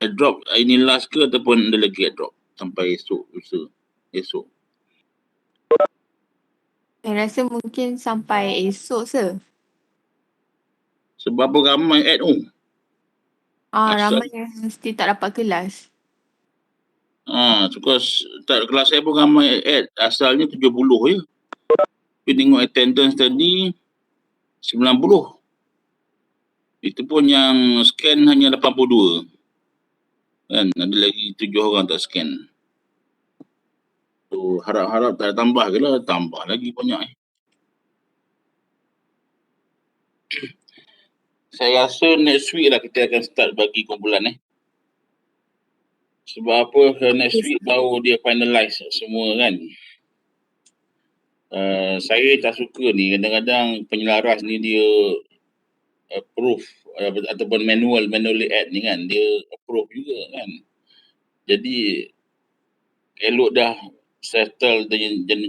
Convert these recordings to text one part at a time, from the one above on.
Airdrop ini last ke ataupun ada lagi airdrop sampai esok lusa? Esok. Saya rasa mungkin sampai esok Sebab apa ramai add ramai yang mesti tak dapat kelas. Tak kelas saya pun ramai add. Asalnya 70 je. Tapi tengok attendance tadi 90. Itu pun yang scan hanya 82. Kan ada lagi 7 orang tak scan. So harap-harap tak tambah ke lah. Tambah lagi banyak. Saya rasa next week lah kita akan start bagi kumpulan Sebab apa? Next week baru dia finalize semua kan. Saya tak suka ni kadang-kadang penyelaras ni dia approve ataupun manually add ni kan, dia approve juga kan. Jadi elok dah settle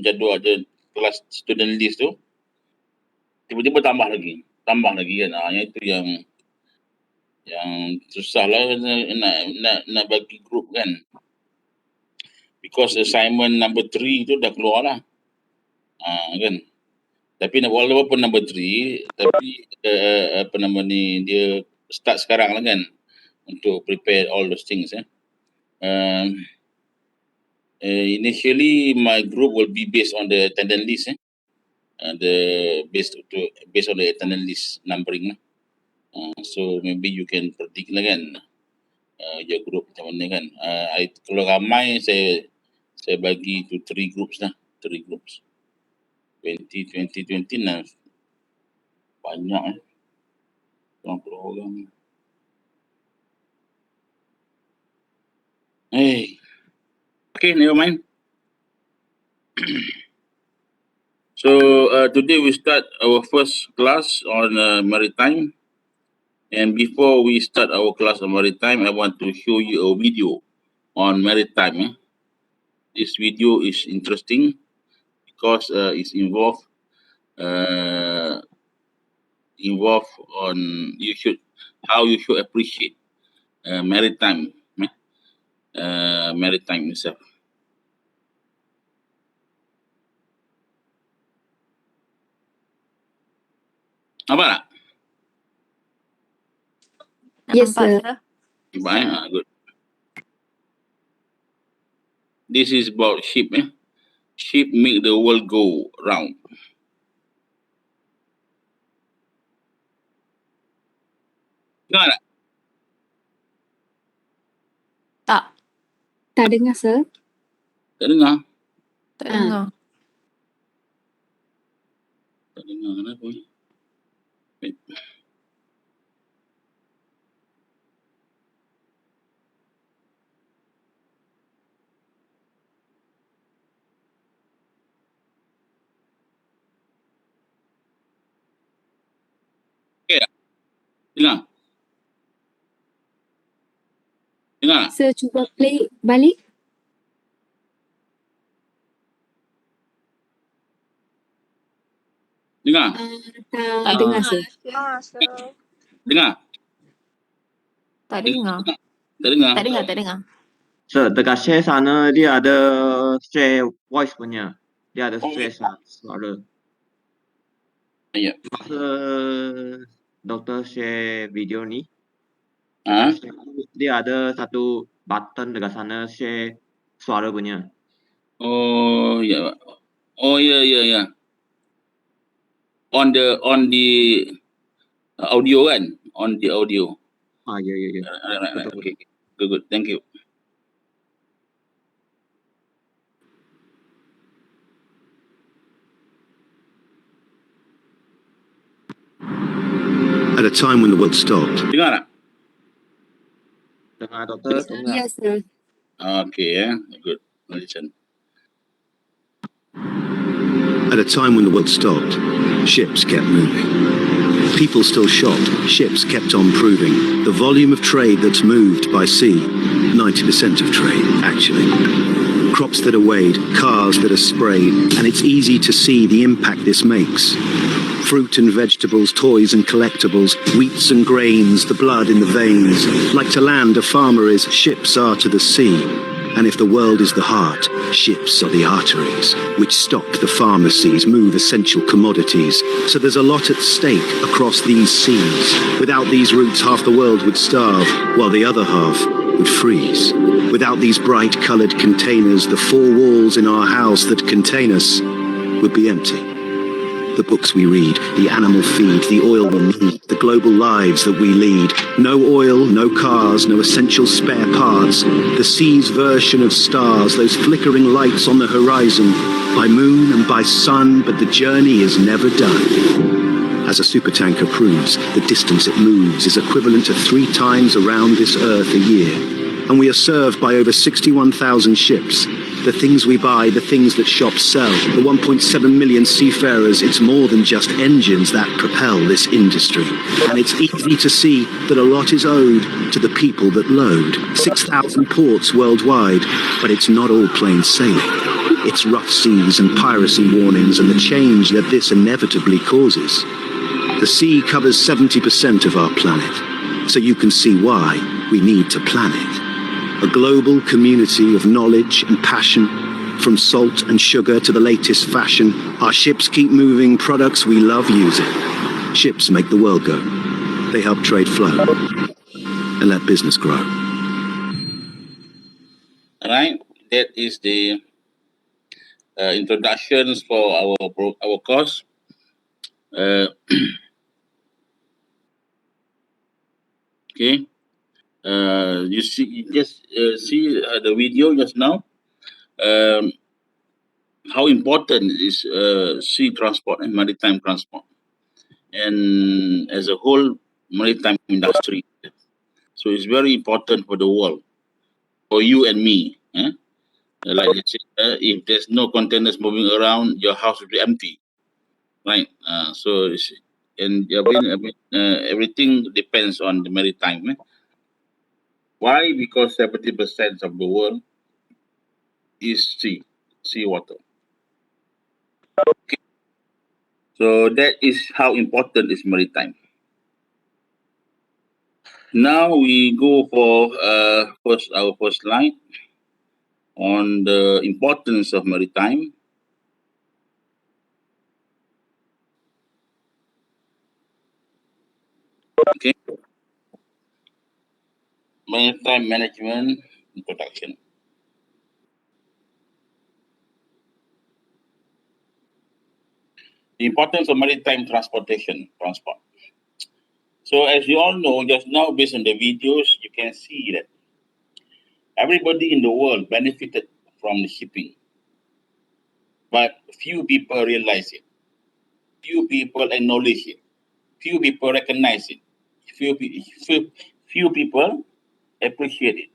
jadual kelas student list tu, tiba-tiba tambah lagi kan. Yang itu yang susah lah nak bagi group kan. Because assignment number 3 tu dah keluar lah. Kan. Tapi walaupun number 3, tapi dia start sekarang lah kan untuk prepare all those things. Initially my group will be based on the attendance list. Based on the attendance list numbering. So maybe you can predict lah kan your group macam mana kan. Kalau ramai saya bagi to 3 groups lah. 3 groups. 20 nah. Banyak 90 orang. Okay, never mind. So today we start our first class on maritime. And before we start our class on maritime, I want to show you a video on maritime. This video is interesting because it's involved on how you should appreciate maritime itself. Nampak tak? Yes, sir. Nampak good. This is about ship. Ship make the world go round. Dengar tak? Tak dengar, sir. Tak dengar? Tak dengar. Tak dengar kenapa? Wait. Okay tak? Dengar? Dengar tak? Sir, cuba play balik. Dengar? Tak dengar, sir. Dengar? Tak dengar. Tak dengar? Tak dengar. Sir, dekat share sana dia ada share voice punya. Dia ada share suara. Ya. Masa doktor share video ni, dia ada satu button dekat sana share suara punya. Oh ya. Oh ya. On the audio kan? On the audio. Ya. Right. Okay. Good. Thank you. At a time when the world stopped. Dengar tak? Dengar doktor? Yes, sir. Okay, good. Listen. At a time when the world stopped, ships kept moving. People still shopped, ships kept on proving the volume of trade that's moved by sea, 90% of trade, actually. Crops that are weighed, cars that are sprayed, and it's easy to see the impact this makes. Fruit and vegetables, toys and collectibles, wheats and grains, the blood in the veins. Like to land a farmer is, ships are to the sea. And if the world is the heart, ships are the arteries, which stock the pharmacies, move essential commodities. So there's a lot at stake across these seas. Without these routes, half the world would starve, while the other half would freeze. Without these bright-coloured containers, the four walls in our house that contain us would be empty. The books we read, the animal feed, the oil we need, the global lives that we lead. No oil, no cars, no essential spare parts. The sea's version of stars, those flickering lights on the horizon, by moon and by sun, but the journey is never done. As a supertanker proves, the distance it moves is equivalent to 3 times around this Earth a year. And we are served by over 61,000 ships. The things we buy, the things that shops sell, the 1.7 million seafarers, it's more than just engines that propel this industry. And it's easy to see that a lot is owed to the people that load. 6,000 ports worldwide, but it's not all plain sailing. It's rough seas and piracy warnings and the change that this inevitably causes. The sea covers 70% of our planet, so you can see why we need to plan it. A global community of knowledge and passion, from salt and sugar to the latest fashion. Our ships keep moving products we love using. Ships make the world go. They help trade flow and let business grow. Alright, that is the introductions for our course. Okay. You just see the video just now. How important is sea transport and maritime transport, and as a whole maritime industry. So it's very important for the world, for you and me. Like they say, if there's no containers moving around, your house will be empty, right? So it's, and everything depends on the maritime. Why? Because 70% of the world is sea water. Okay. So that is how important is maritime. Now we go for our first slide on the importance of maritime. Okay, maritime management and production. The importance of maritime transport. So as you all know, just now based on the videos, you can see that everybody in the world benefited from the shipping, but few people realize it. Few people acknowledge it. Few people recognize it. Few people appreciate it.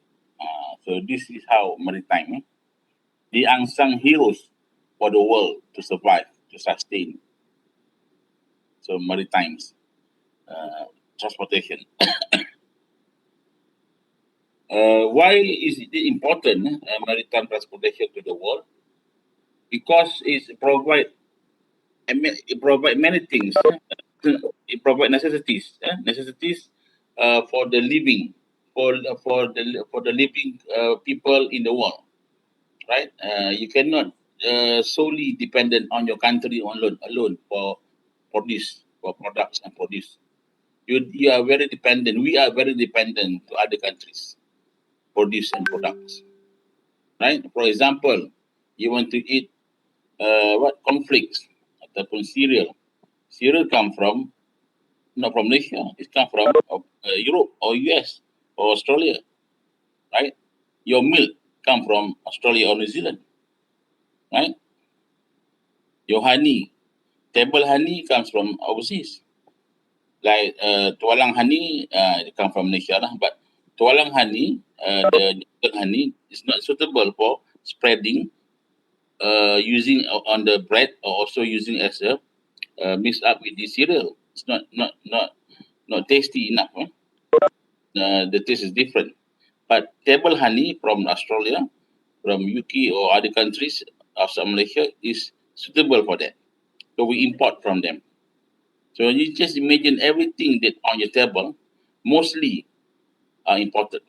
So this is how maritime, the unsung heroes for the world to survive, to sustain. So maritimes, transportation. Why is it important, maritime transportation to the world? Because it provide many things. It provide necessities for the living, for the living people in the world, right? You cannot solely dependent on your country alone for produce, for products and produce. You are very dependent. We are very dependent to other countries, produce and products, right? For example, you want to eat what conflicts ataupun cereal. Cereal come from not from Malaysia. It come from Europe or US or Australia, right? Your milk come from Australia or New Zealand, right? Your honey, table honey comes from overseas. Like tualang honey, it come from Malaysia lah. But tualang honey, the honey is not suitable for spreading, using on the bread or also using as a mixed up with the cereal. It's not tasty enough. The taste is different. But table honey from Australia, from UK or other countries outside Malaysia is suitable for that. So we import from them. So you just imagine everything that on your table mostly are imported.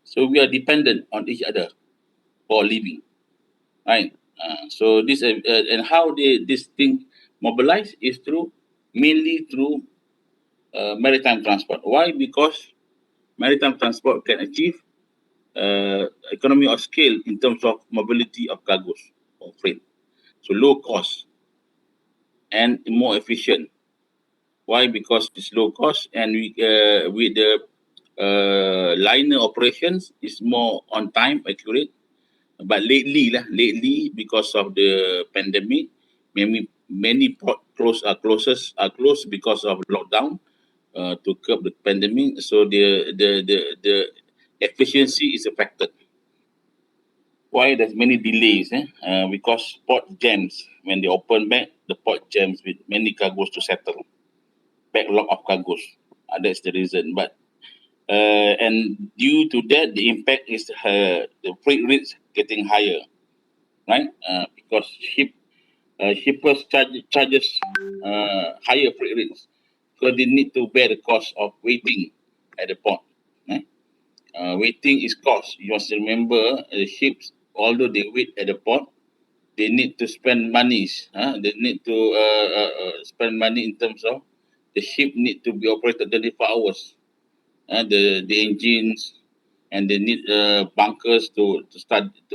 So we are dependent on each other for living, right? So this and how this thing mobilize is mainly through maritime transport. Why? Because maritime transport can achieve economy of scale in terms of mobility of cargoes or freight. So low cost and more efficient. Why? Because it's low cost and we with the liner operations is more on time, accurate. But lately because of the pandemic, many port are closed because of lockdown to curb the pandemic. So the efficiency is affected. Why there's many delays? Because port jams. When they open back, the port jams with many cargoes to settle. Backlog of cargoes. That's the reason. But and due to that, the impact is the freight rates getting higher, right? Because shippers charges higher freight rates because they need to bear the cost of waiting at the port. eh. Waiting is cost. You must remember the ships, although they wait at the port, they need to spend monies. They need to spend money in terms of the ship need to be operated 24 hours. The engines and they need bunkers to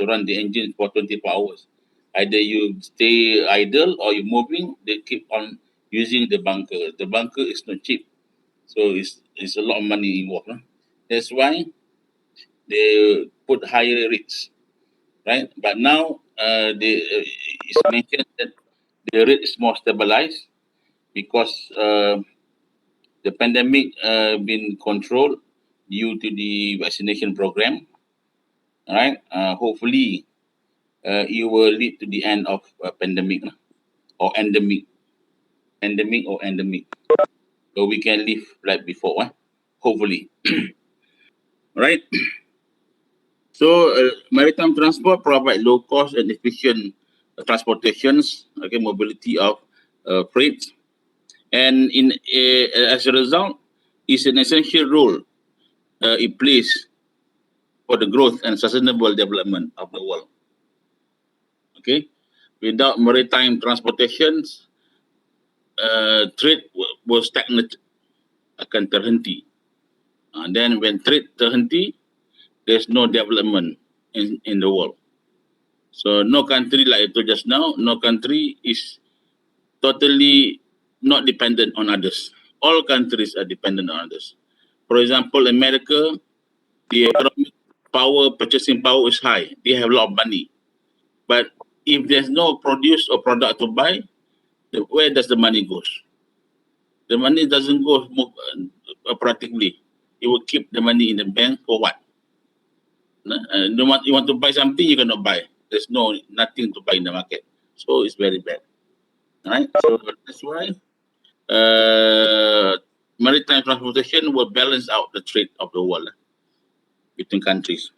run the engine for 24 hours. Either you stay idle or you're moving, they keep on using the bunker. The bunker is not cheap, so it's a lot of money involved. That's why they put higher rates, right? But now it's mentioned that the rate is more stabilized because the pandemic been controlled due to the vaccination program, right? Hopefully, it will lead to the end of pandemic or endemic, so we can live like before. Hopefully, right? So, maritime transport provide low cost and efficient transportations, okay, mobility of freight, and as a result, is an essential role it plays for the growth and sustainable development of the world. Okay, without maritime transportations, trade will stagnate, akan terhenti. Then when trade terhenti, there's no development in the world. So no country, like I told just now, no country is totally not dependent on others. All countries are dependent on others. For example, America, the economic power, purchasing power is high. They have a lot of money. But if there's no produce or product to buy, where does the money go? The money doesn't go practically. You will keep the money in the bank for what? You want to buy something, you cannot buy. There's nothing to buy in the market. So it's very bad. Right? So that's why maritime transportation will balance out the trade of the world between countries.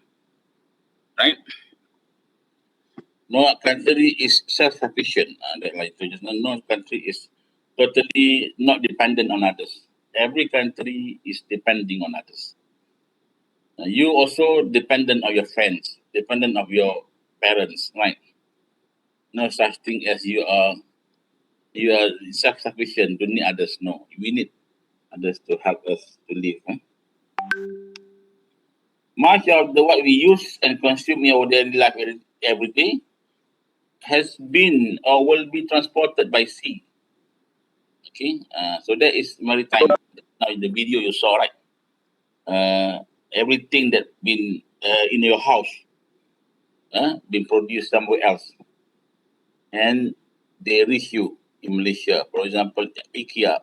Right? No country is self-sufficient. No country is totally not dependent on others. Every country is depending on others. You also dependent on your friends, dependent of your parents, right? No such thing as you are self-sufficient. Don't need others. No, we need others to help us to live. Much of the what we use and consume in our daily life every day has been or will be transported by sea. Okay, so that is maritime. Now in the video you saw, right? Everything that been in your house been produced somewhere else, and they reach you in Malaysia. For example, IKEA.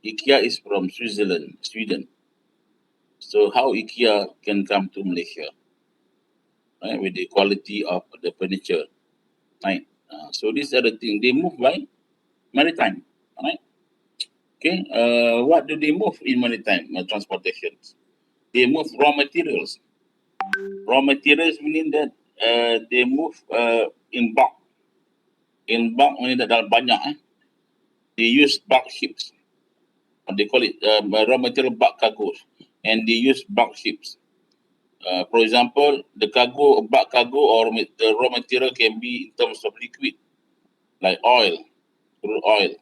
IKEA is from Sweden. So how IKEA can come to Malaysia, right? With the quality of the furniture, right? So these are the things they move by maritime, right? Okay. What do they move in maritime transportations? They move raw materials. Raw materials meaning that they move in bulk. In bulk meaning that dalam banyak. They use bulk ships. they call it raw material bulk cargoes, and they use bulk ships. For example, the bulk cargo or the raw material can be in terms of liquid, like oil, crude oil.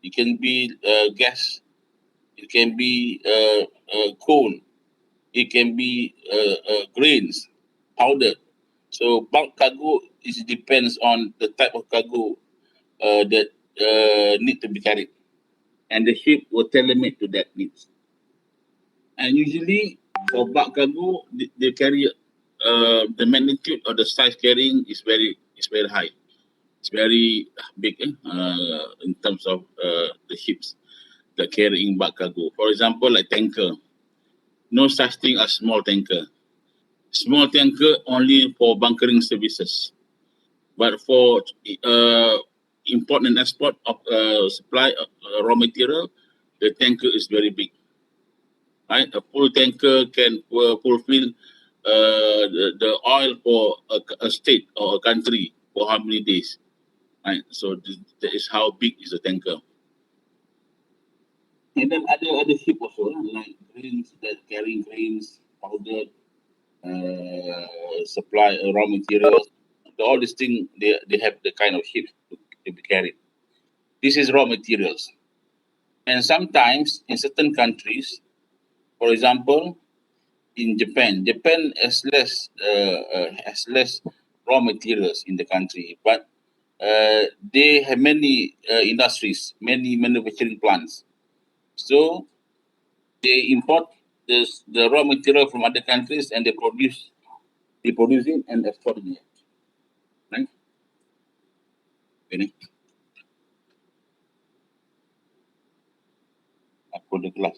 It can be gas. It can be coal. It can be grains, powder. So bulk cargo depends on the type of cargo that need to be carried, and the ship will tailor-made to that needs. And usually for bulk cargo, they carry the magnitude or the size carrying is very high. It's very big in terms of the ships that carrying bulk cargo. For example, like tanker, no such thing as small tanker. Small tanker only for bunkering services, but for import and export of supply of raw material, the tanker is very big. Right, a full tanker can fulfill the oil for a state or a country for how many days? Right, so that is how big is the tanker. And then other ship also, like grains that carrying grains, powder, supply raw materials. All these things they have the kind of ships to be carried. This is raw materials, and sometimes in certain countries, for example, in Japan has less raw materials in the country, but they have many industries, many manufacturing plants. So they import the raw material from other countries and they produce it and export it. Right? Okay. Aku ada kelas.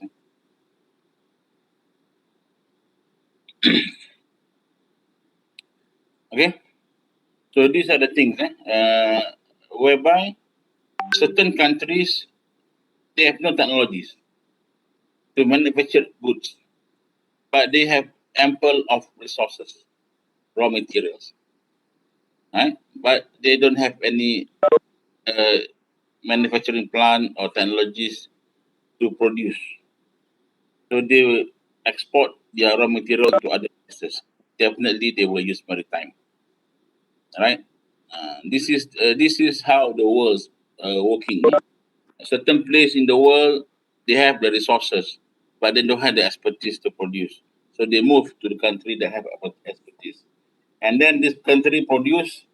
Okay. So these are the things whereby certain countries they have no technologies to manufacture goods, but they have ample of resources, raw materials, right? But they don't have any manufacturing plant or technologies to produce. So they will export their raw material to other places. Definitely, they will use maritime, right? This is how the world's working. A certain place in the world, they have the resources, but they don't have the expertise to produce. So they move to the country that have expertise, and then this country produce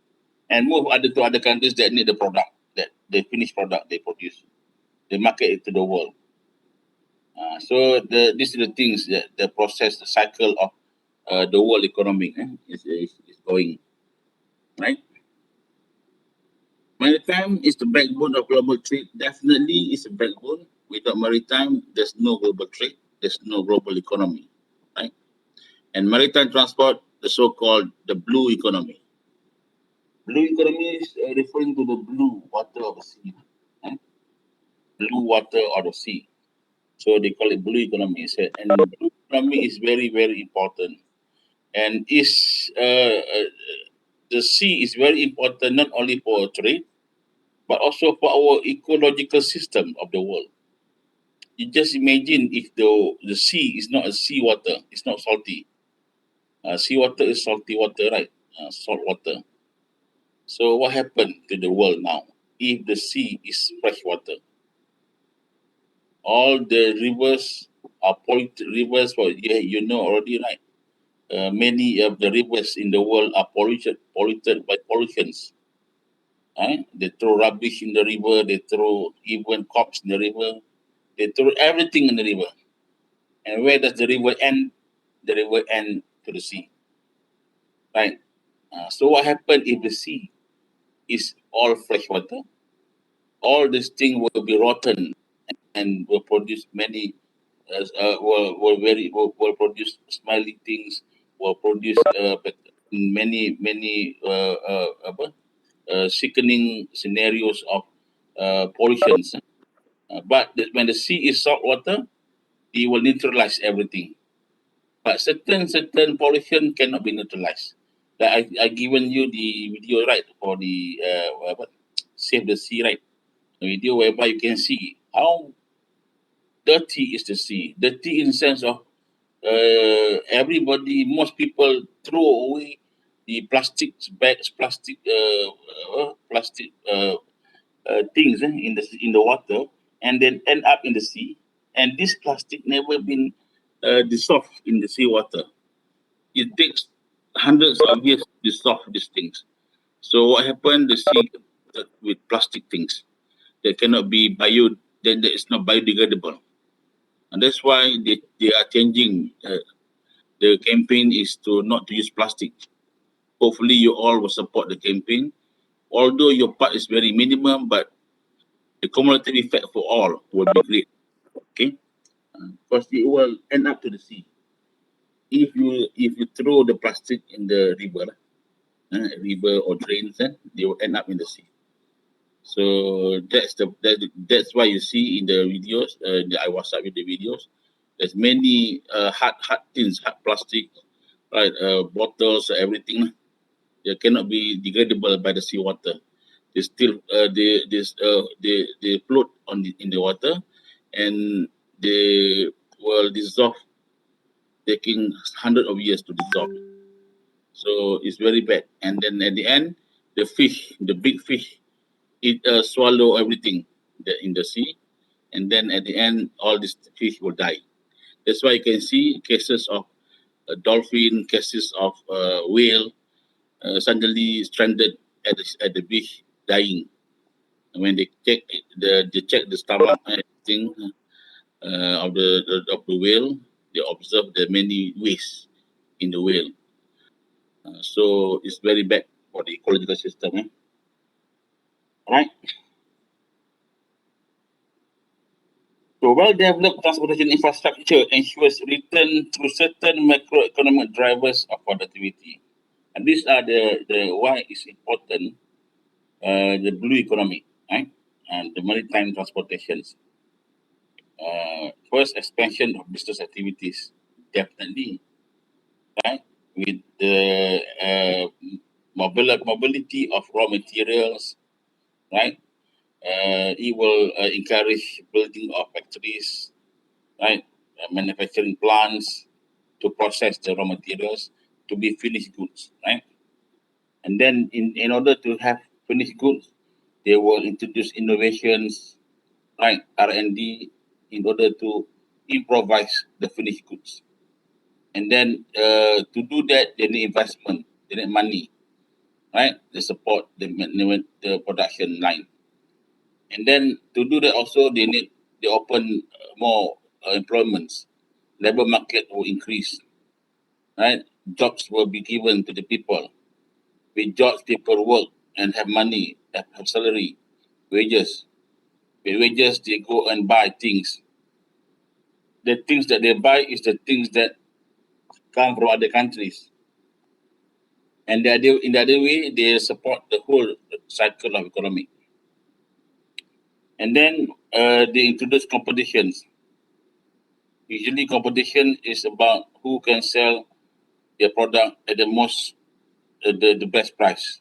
and move to other countries that need the product, that the finished product they produce. They market it to the world. So these are the things that the process, the cycle of the world economy is going, right? Maritime is the backbone of global trade. Definitely is a backbone. Without maritime, there's no global trade. There's no global economy, right? And maritime transport, the so-called the blue economy. Blue economy is referring to the blue water of the sea, right? Blue water of the sea. So they call it blue economy. So, and the blue economy is very important. And the sea is very important not only for trade, but also for our ecological system of the world. You just imagine if the sea is not a sea water, it's not salty. Sea water is salty water, right? Salt water. So what happened to the world now if the sea is fresh water? All the rivers are polluted rivers. For you know already, right? Many of the rivers in the world are polluted by pollutions. Right? They throw rubbish in the river. They throw even corpse in the river. They throw everything in the river. And where does the river end? The river end to the sea. Right? So what happened if the sea is all fresh water? All these things will be rotten and will produce many, will produce smiling things, will produce many sickening scenarios of pollutions. But when the sea is salt water, it will neutralize everything. But certain pollution cannot be neutralized. Like I given you the video, right, for the save the sea, right? The video whereby you can see how dirty is the sea. Dirty in the sense of most people throw away the plastic bags, plastic things in the water, and then end up in the sea. And this plastic never been dissolved in the seawater. It takes hundreds of years to dissolve these things. So what happened? The sea with plastic things that cannot be that is not biodegradable, and that's why they are changing. The campaign is to not to use plastic. Hopefully, you all will support the campaign. Although your part is very minimum, but the cumulative effect for all will be great. Okay, because it will end up to the sea. If you throw the plastic in the river or drains, then they will end up in the sea. So that's why you see in the videos. I was up with the videos. There's many hard things, hard plastic, right? Bottles, everything. They cannot be degradable by the seawater. They still they float in the water, and they will dissolve, taking hundreds of years to dissolve. So it's very bad. And then at the end, the big fish, it swallow everything in the sea, and then at the end, all these fish will die. That's why you can see cases of dolphin, cases of whale, suddenly stranded at the beach, dying. And when they check the stomach and everything of the whale, they observe the many waste in the whale. So it's very bad for the ecological system. Right? So well-developed transportation infrastructure ensures return through certain macroeconomic drivers of productivity. And these are the why it's important, the blue economy, right? And the maritime transportations. First, expansion of business activities, definitely, right? With the mobility of raw materials, right? It will encourage building of factories, right? Manufacturing plants to process the raw materials to be finished goods, right? And then in order to have finished goods, they will introduce innovations, right? R&D in order to improvise the finished goods. And then to do that, they need investment, they need money, right? They support the production line. And then to do that also, they open more employments. Labor market will increase, right? Jobs will be given to the people. With jobs, people work and have money, have salary, wages. With wages, they go and buy things. The things that they buy is the things that come from other countries. And in the other way, they support the whole cycle of economy. And then they introduce competitions. Usually, competition is about who can sell their product at the best price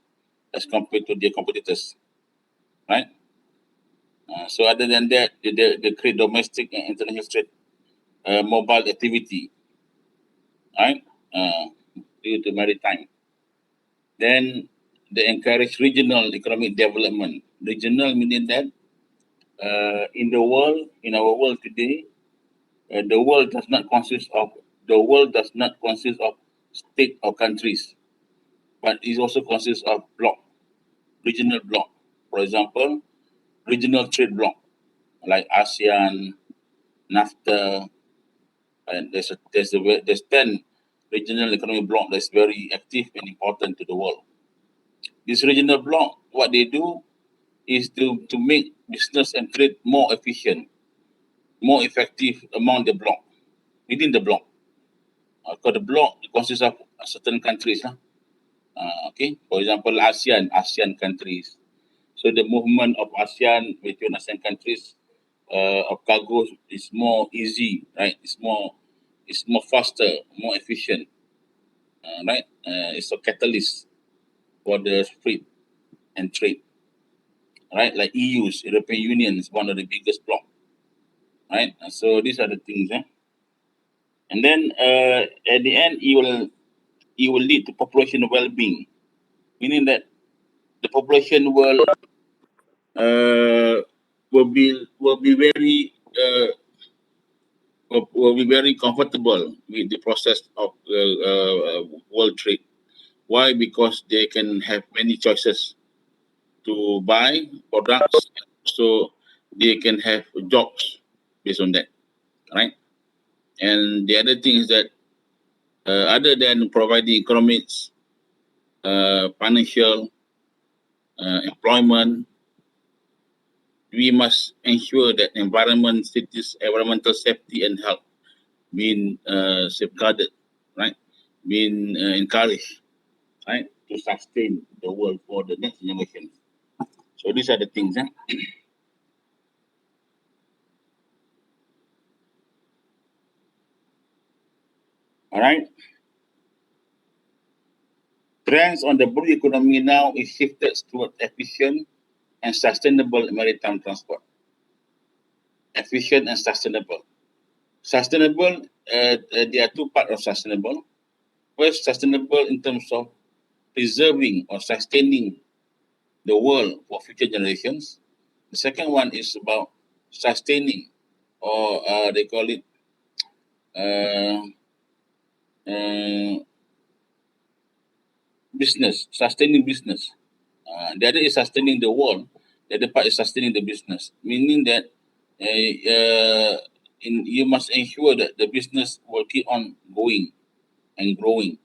as compared to their competitors, right? So other than that, they create domestic and international trade, mobile activity, right? Due to maritime. Then they encourage regional economic development. Regional meaning that in our world today, the world does not consist of state or countries, but it also consists of regional block. For example, regional trade block like ASEAN, NAFTA, and there's 10 regional economic block that's very active and important to the world. This regional block, what they do is to make business and trade more efficient, more effective among the block, within the block. Because the block consists of certain countries. Okay, for example, ASEAN countries. So the movement of ASEAN between ASEAN countries of cargo is more easy, right? It's more faster, more efficient, right? It's a catalyst for the trade and trade, right? Like European Union is one of the biggest bloc. right? So these are the things, and then at the end, it will lead to population well-being, meaning that the population will be very will be very comfortable with the process of world trade. Why? Because they can have many choices to buy products, so they can have jobs based on that, right? And the other thing is that other than providing economics, financial, employment, we must ensure that environmental safety and health being safeguarded, right? Being encouraged, right, to sustain the world for the next generation. So these are the things. All right. Trends on the blue economy now is shifted toward efficient and sustainable maritime transport. Efficient and sustainable. Sustainable, there are two parts of sustainable. First, sustainable in terms of preserving or sustaining the world for future generations. The second one is about sustaining, or they call it uh, uh, business, sustaining business. The other is sustaining the world. The other part is sustaining the business, meaning that you must ensure that the business will keep on going and growing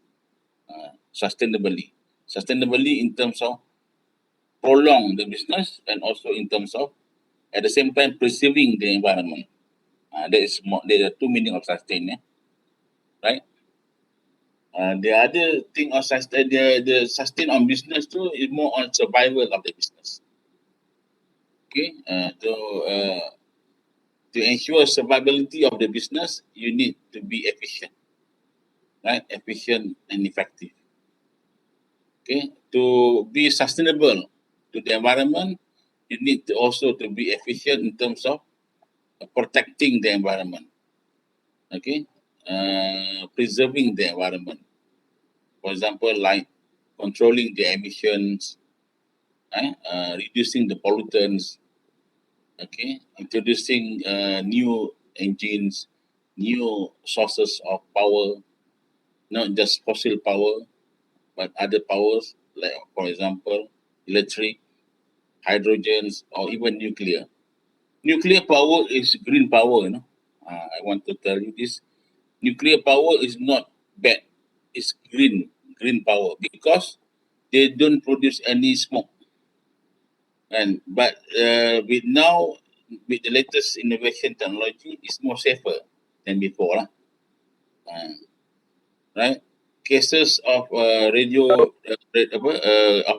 sustainably. Sustainably in terms of prolong the business, and also in terms of at the same time preserving the environment. There are two meaning of sustain, right? The other thing of sustain, the sustain on business too is more on survival of the business. Okay, to ensure survivability of the business, you need to be efficient, right? Efficient and effective. Okay, to be sustainable to the environment, you need to also to be efficient in terms of protecting the environment. Okay, preserving the environment. For example, like controlling the emissions, reducing the pollutants. Okay, introducing new engines, new sources of power, not just fossil power, but other powers, like for example, electric, hydrogens, or even nuclear. Nuclear power is green power, I want to tell you this. Nuclear power is not bad. It's green power, because they don't produce any smoke. But with the latest innovation technology, it's more safer than before, right? Cases of of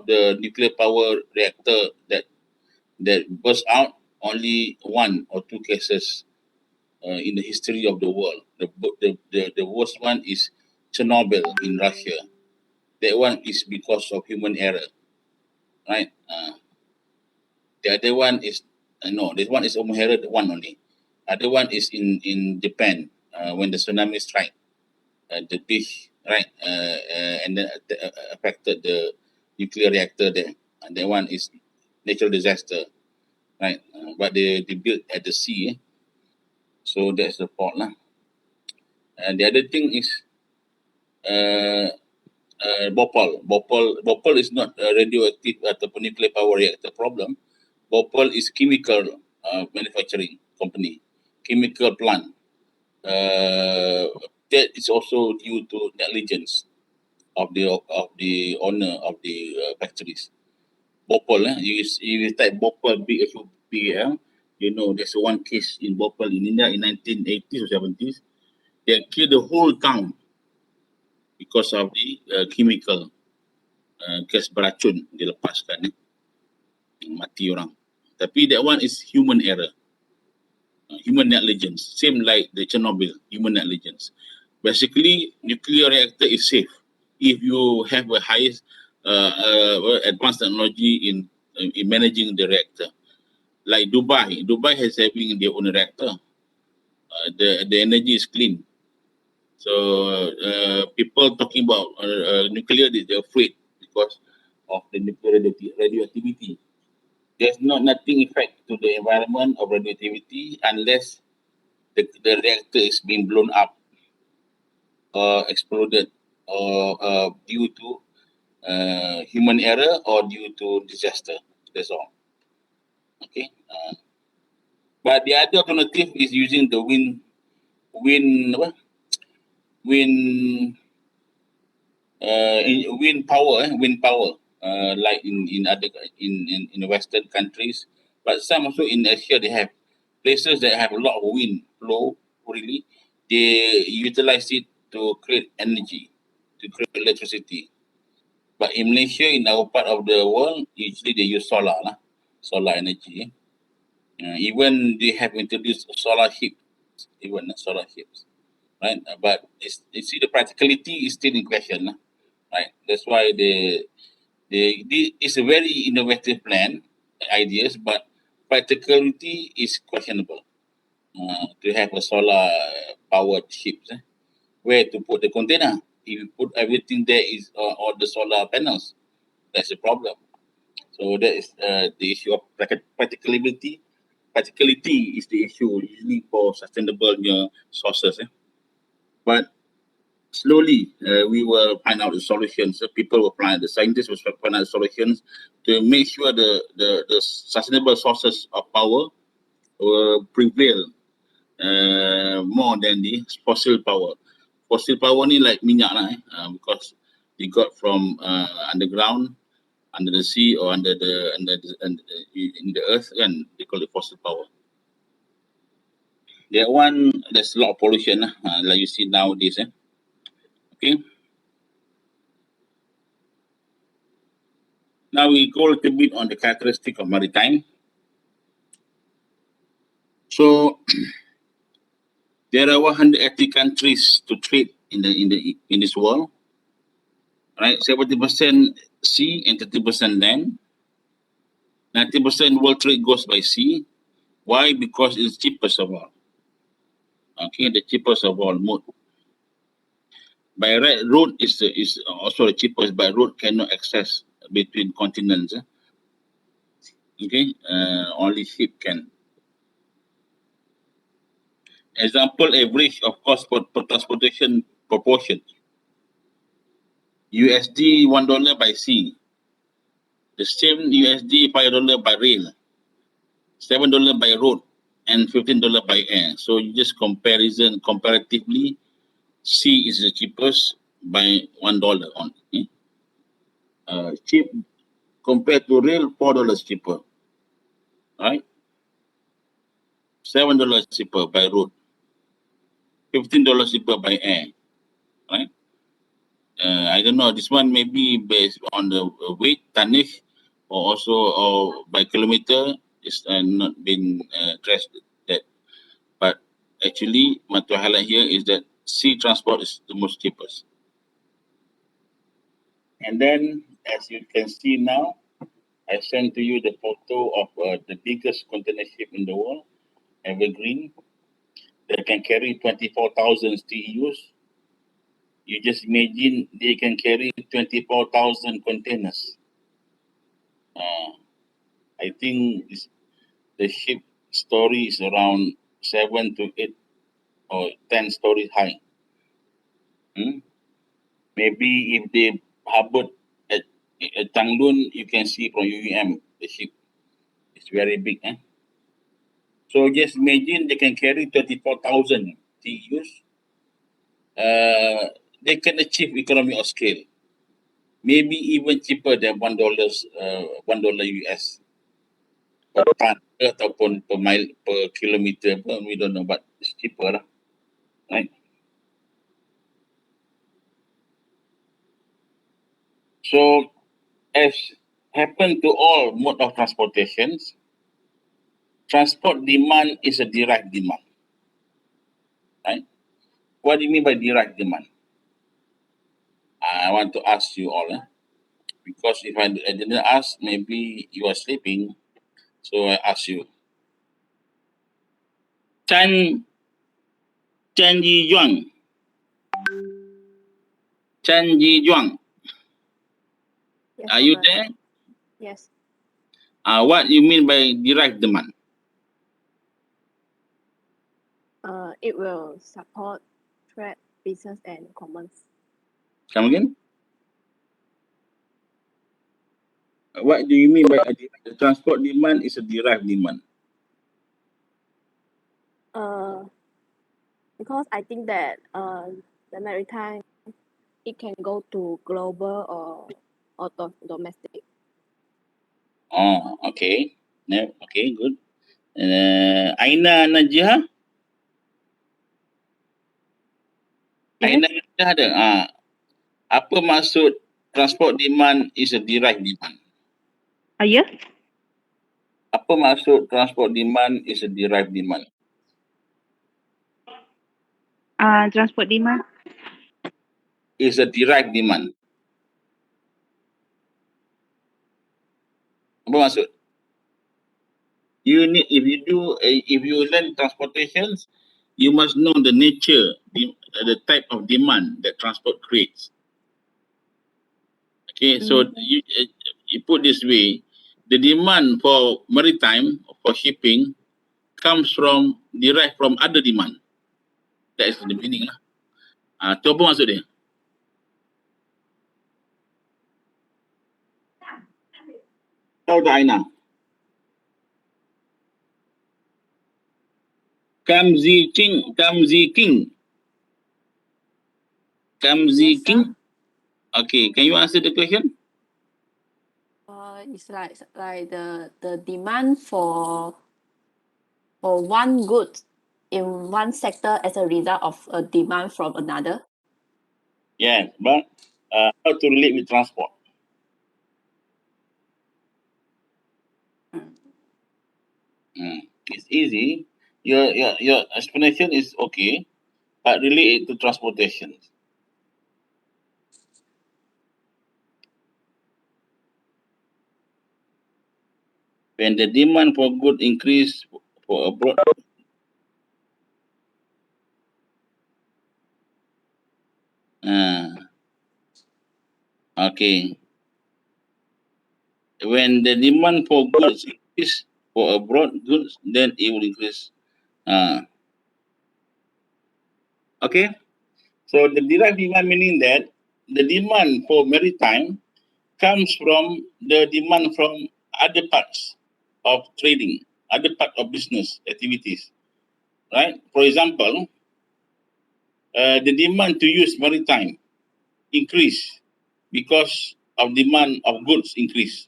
the nuclear power reactor that burst out, only one or two cases in the history of the world. The worst one is Chernobyl in Russia. That one is because of human error, right? The other one is no, this one is human error, one only. Other one is in Japan when the tsunami strike the beach, right? And then affected the nuclear reactor there. And that one is natural disaster, right? But they built at the sea, so that's the fault lah. And the other thing is Bhopal is not a radioactive ataupun nuclear power reactor problem. Bhopal is chemical manufacturing company, chemical plant. That is also due to negligence of the owner of the factories. Bhopal, you type Bhopal BHOPL, there's one case in Bhopal in India in 1980s or 70s. They killed the whole town because of the chemical gas beracun dilepaskan, mati orang. Tapi that one is human error, human negligence, same like the Chernobyl, human negligence. Basically, nuclear reactor is safe if you have a highest advanced technology in managing the reactor. Like Dubai has having their own reactor. the energy is clean. So people talking about nuclear, they're afraid because of the nuclear radioactivity. There's nothing effect to the environment of radioactivity unless the reactor is being blown up or exploded or due to human error or due to disaster. That's all. Okay. But the other alternative is using the wind wind wind power, like in other in the Western countries, but some also in Asia they have places that have a lot of wind flow. Really, they utilize it to create energy, to create electricity. But in Malaysia, in our part of the world, usually they use solar energy. Even they have introduced solar ships, right? But you see, the practicality is still in question, right? That's why it's a very innovative plan, ideas, but practicality is questionable. To have a solar powered ship, where to put the container? If you put everything there is all the solar panels, that's a problem. So that is the issue of practicality. Practicality is the issue usually for sustainable sources. But slowly we will find out the solutions. People will find, the scientists will find out solutions to make sure the sustainable sources of power will prevail more than the fossil power. Fossil power ni like minyak lah, because they got from underground, under the sea or under in the earth, kan, they call it fossil power. That one, there's a lot of pollution like you see nowadays. Okay. Now we go a little bit on the characteristic of maritime. So there are 180 countries to trade in this world, right? 70% sea and 30% land. 90% world trade goes by sea. Why? Because it's cheapest of all. Okay, the cheapest of all mode. By road is also the cheapest. By road cannot access between continents. Okay, only ship can. Example, average of cost for transportation proportion. USD $1 by sea. The same USD $5 by rail. $7 by road and $15 by air. So you just comparatively, sea is the cheapest by $1 only. Cheap compared to rail, $4 cheaper. Right? $7 cheaper by road. $15 cheaper by air. Right? I don't know. This one may be based on the weight, tonnage, or also by kilometer. It's not been addressed that. But actually, what to highlight here is that sea transport is the most cheapest. And then, as you can see now, I sent to you the photo of the biggest container ship in the world, Evergreen, that can carry 24,000 TEUs. You just imagine they can carry 24,000 containers. I think the ship story is around 7 to 8 or 10 stories high. Maybe if they harbored at Tanglun, you can see from UEM, the ship. It's very big. So just imagine they can carry 34,000 TEUs. They can achieve economy of scale. Maybe even cheaper than $1 US per ton ataupun per mile, per kilometer. We don't know, but it's cheaper, right? So, as happened to all mode of transportations, transport demand is a direct demand, right? What do you mean by direct demand? I want to ask you all, because if I didn't ask, maybe you are sleeping. So I ask you. Chan Chen Yi Yuan. Chen Yi Yuan. Yes, Are you sir. there? Yes. What you mean by derived demand? It will support trade, business, and commerce. Come again? What do you mean by the transport demand is a derived demand? Because I think that the maritime, it can go to global or domestic. Oh, okay. Yeah, okay, good. Aina Najih? Aina Najih ada. Apa maksud transport demand is a derived demand? Yes. Apa maksud transport demand is a derived demand? Transport demand. Is a derived demand. Apa maksud? You need, if you learn transportations, you must know the nature, the type of demand that transport creates. Okay, so you put this way, the demand for maritime, for shipping, comes from, derived from other demand. That is the meaning lah. Tu apa maksud dia? Tahu tak Aina? Kamzi King. Yes, sir. Okay, can you answer the question? It's like the demand for one good in one sector as a result of a demand from another. Yes, but how to relate with transport? It's easy. Your explanation is okay, but relate it to transportation. When the demand for good increase for abroad, okay. When the demand for goods increase for abroad goods, then it will increase. Okay. So the derived demand meaning that the demand for maritime comes from the demand from other parts of trading, other part of business activities, right? For example, the demand to use maritime increase because of demand of goods increase.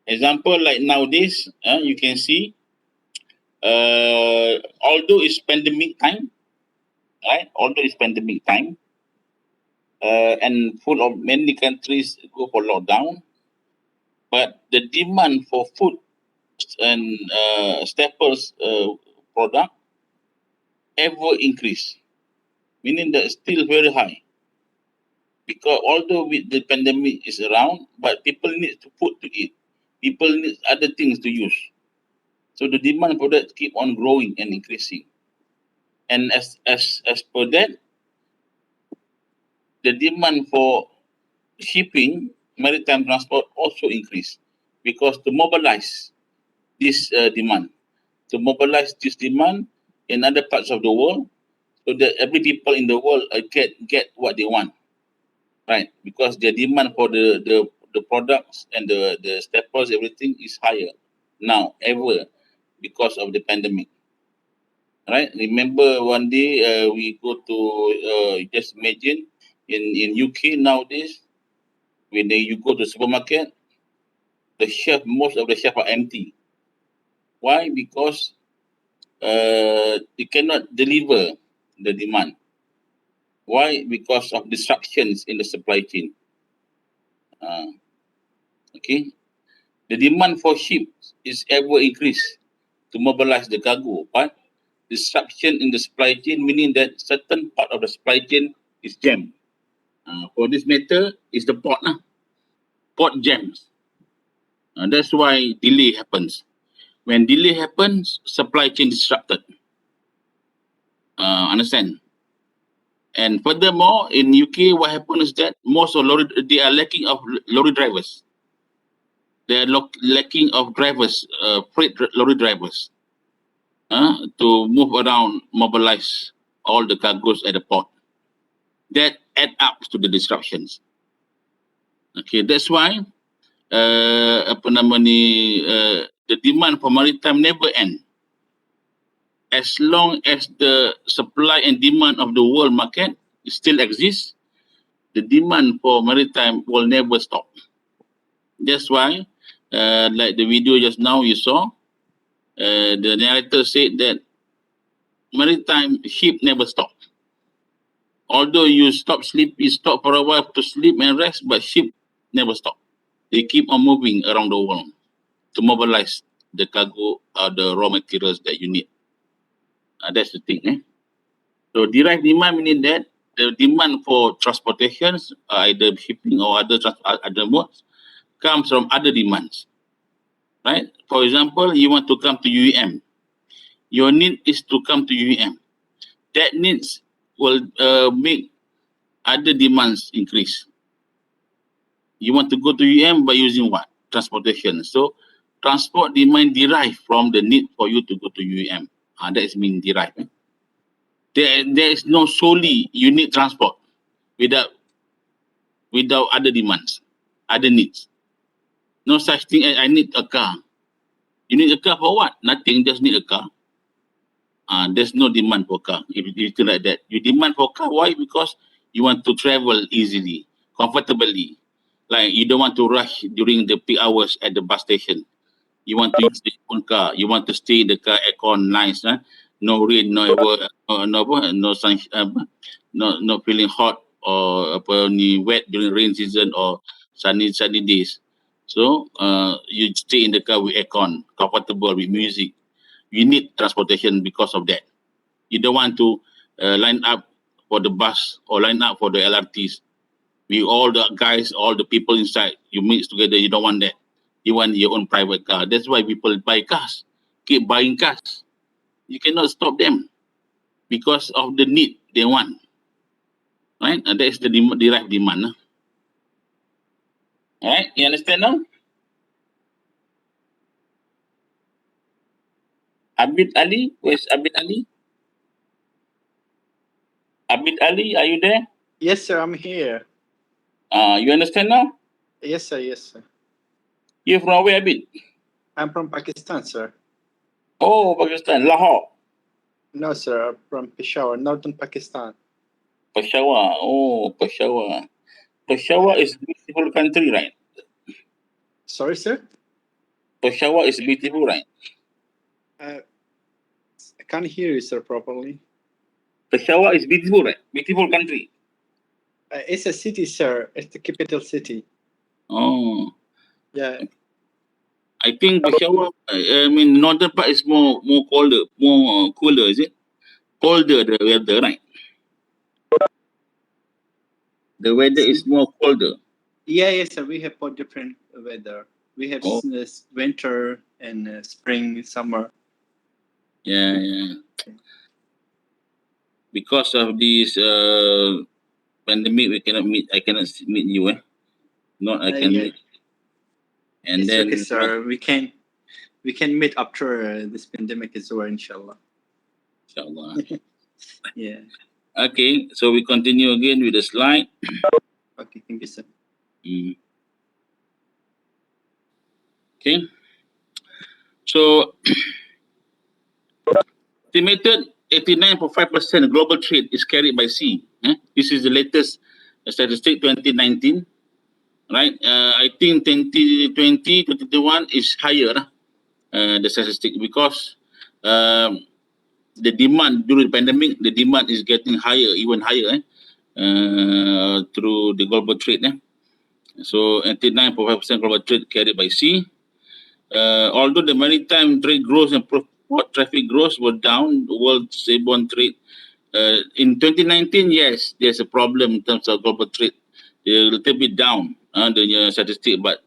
Example, like nowadays, you can see, although it's pandemic time, right? Although it's pandemic time, and full of many countries go for lockdown, but the demand for food and staples product ever increase, meaning that it's still very high. Because although with the pandemic is around, but people need to food to eat, people need other things to use. So the demand for that keep on growing and increasing. And as per that, the demand for shipping, maritime transport also increase, because to mobilize this demand, in other parts of the world, so that every people in the world get what they want, right? Because the demand for the products and the staples, everything is higher now ever because of the pandemic, right? Remember one day we go to just imagine in UK nowadays, when you go to supermarket, most of the shelf are empty. Why? Because they cannot deliver the demand. Why? Because of disruptions in the supply chain. Okay, the demand for ships is ever increased to mobilize the cargo, but disruption in the supply chain, meaning that certain part of the supply chain is jammed. For this matter, is the port, port jams. That's why delay happens. When delay happens, supply chain disrupted. Understand? And furthermore, in UK, what happened is that most of lorry, they are lacking of lorry drivers. They are lacking of drivers, freight lorry drivers, to move around, mobilize all the cargoes at the port. That add up to the disruptions. Okay, that's why the demand for maritime never end. As long as the supply and demand of the world market still exists, the demand for maritime will never stop. That's why, like the video just now you saw, the narrator said that maritime ship never stop. Although you stop for a while to sleep and rest, but ship never stop. They keep on moving around the world to mobilize the cargo or the raw materials that you need. That's the thing. So direct demand meaning that the demand for transportations, either shipping or other modes, comes from other demands. Right? For example, you want to come to UEM. Your need is to come to UEM. That needs will make other demands increase. You want to go to UEM by using what? Transportation. So transport demand derive from the need for you to go to UEM. That is mean derived. There is no solely you need transport without other demands, other needs. No such thing as I need a car. You need a car for what? Nothing, just need a car. There's no demand for car. If you think like that, you demand for car. Why? Because you want to travel easily, comfortably. Like you don't want to rush during the peak hours at the bus station. You want to use your own car. You want to stay in the car, aircon nice, no rain, no sun, no feeling hot or wet during rain season or sunny days. So you stay in the car with aircon, comfortable with music. You need transportation because of that. You don't want to line up for the bus or line up for the LRTs. We all the guys, all the people inside, you mix together. You don't want that. You want your own private car. That's why people buy cars, keep buying cars. You cannot stop them because of the need they want. Right? And that is the derived demand. All right? You understand now? Abid Ali? Where's Abid Ali? Abid Ali, are you there? Yes, sir, I'm here. You understand now? Yes, sir, yes, sir. You're from where, Abid? I'm from Pakistan, sir. Oh, Pakistan, Lahore. No, sir, I'm from Peshawar, northern Pakistan. Peshawar. Oh, Peshawar. Peshawar is a beautiful country, right? Sorry, sir? Peshawar is beautiful, right? I can't hear you, sir, properly. Peshawar is beautiful, right? Beautiful country. It's a city, sir. It's the capital city. Oh, Yeah. I think Peshawar, northern part is more cooler, is it? Colder, the weather, right? The weather is more colder. Yeah, yes, sir. We have both different weather. We have Oh. winter and spring, summer. Yeah. Because of this pandemic, we cannot meet. I cannot meet you, Not I can Yeah. meet. And It's then okay, sir. We can meet after this pandemic is over, inshallah. Inshallah. Yeah. Okay, so we continue again with the slide. Okay, thank you, sir. Okay. So estimated 89.5% global trade is carried by sea. This is the latest statistic 2019. Right? I think 2020, 2021 is higher, the statistic, because the demand during the pandemic, the demand is getting higher, even higher, through the global trade. So 89.5% global trade carried by sea. Although the maritime trade growth and port traffic growth were down, the world seaborne trade in 2019, yes, there's a problem in terms of global trade. They're a little bit down, the statistic, but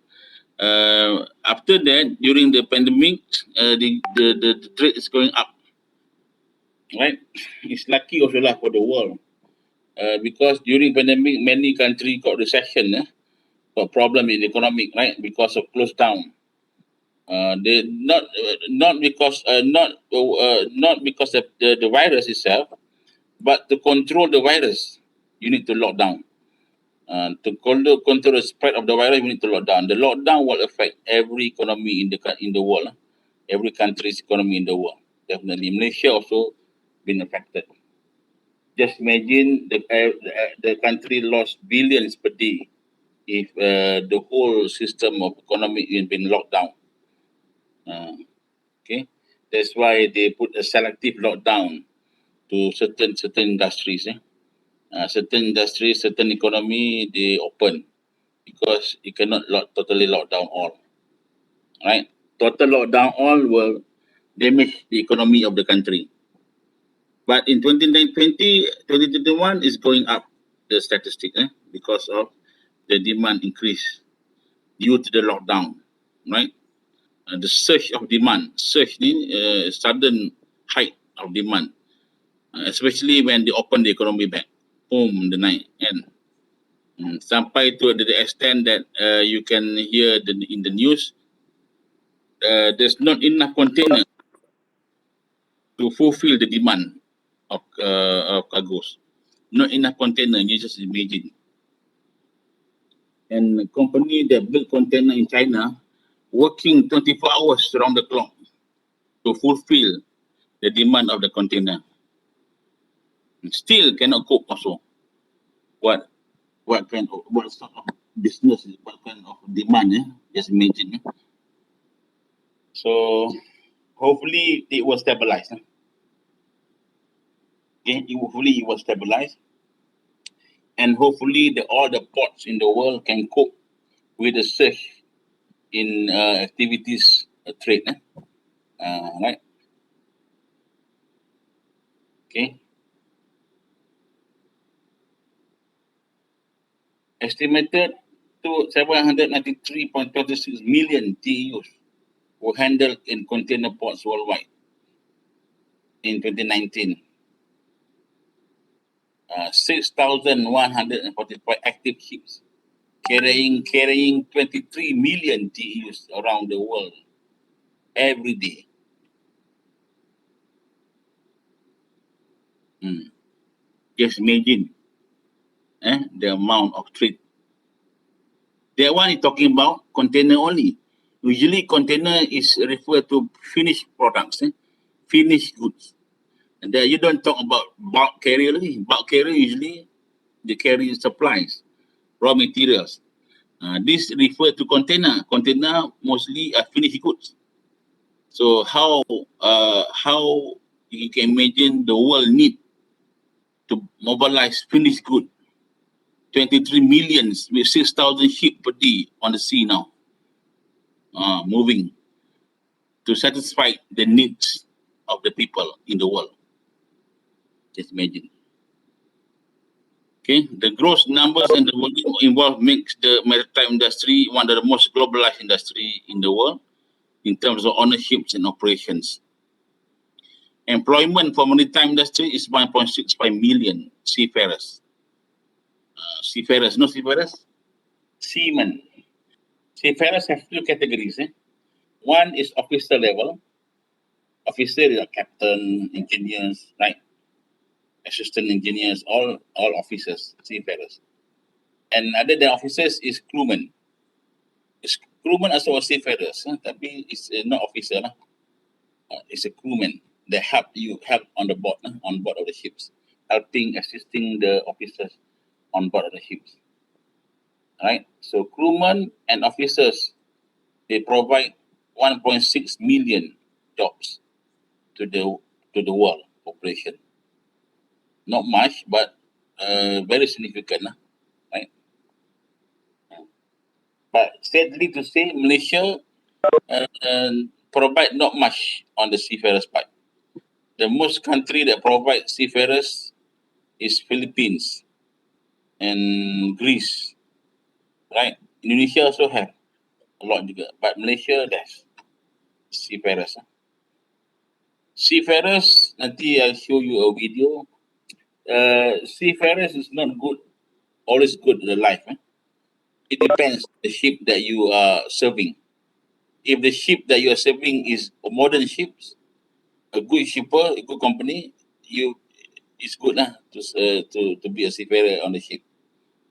after that, during the pandemic, the trade is going up. right? It's lucky also lah for the world, because during pandemic many country got recession, got problem in economic, right? Because of close down. They not because not because of the virus itself, but to control the virus, you need to lock down. To control the spread of the virus, you need to lock down. The lockdown will affect every economy in the world, every country's economy in the world. Definitely, Malaysia also been affected. Just imagine the country lost billions per day if the whole system of economy has been locked down. Okay, that's why they put a selective lockdown to certain industries. Certain industries, certain economy, they open because you cannot totally lock down all. Right? Total lockdown all will damage the economy of the country. But in 2021 is going up the statistic, because of the demand increase due to the lockdown, right? The surge of demand, sudden height of demand, especially when they open the economy back, boom, the night, and sampai to the extent that you can hear in the news, there's not enough container to fulfill the demand of cargoes. Not enough container, you just imagine. And the company that build container in China working 24 hours around the clock to fulfill the demand of the container. Still cannot cope also. What sort of business, what kind of demand, just imagine. So hopefully it will stabilize. Okay, hopefully it will stabilize. And hopefully all the ports in the world can cope with the surge in activities trade. Right? Okay. Estimated to 793.26 million TEUs were handled in container ports worldwide in 2019. 6,145 active ships carrying 23 million TEUs around the world every day. Just imagine the amount of trade. That one is talking about container only. Usually container is referred to finished products, finished goods. And there you don't talk about bulk carrier. Bulk carrier usually they carry supplies, raw materials. This refer to container. Container mostly are finished goods. So how you can imagine the world need to mobilize finished good 23 millions with 6,000 ships per day on the sea now, moving to satisfy the needs of the people in the world. Just imagine. Okay, the gross numbers and the volume involved makes the maritime industry one of the most globalized industry in the world in terms of ownerships and operations. Employment for maritime industry is 1.65 million seafarers. Seafarers, no seafarers? Seamen. Seafarers have two categories. One is officer level. Officer is like captain, engineers, right? Assistant engineers, all officers, seafarers. And other than officers is crewmen. Crewmen also are seafarers, tapi it's not officer lah. It's a crewman that help on the board, on board of the ships, assisting the officers on board of the ships. Right? So crewmen and officers, they provide 1.6 million jobs to the world population. Not much, but very significant, right? But sadly to say, Malaysia provide not much on the seafarers part. The most country that provide seafarers is Philippines and Greece, right? Indonesia also have a lot juga, but Malaysia less seafarers. Seafarers, nanti I'll show you a video. Seafarers is not good, always good in the life. It depends the ship that you are serving. If the ship that you are serving is a modern ships, a good shipper, a good company, it's good to be a seafarer on the ship.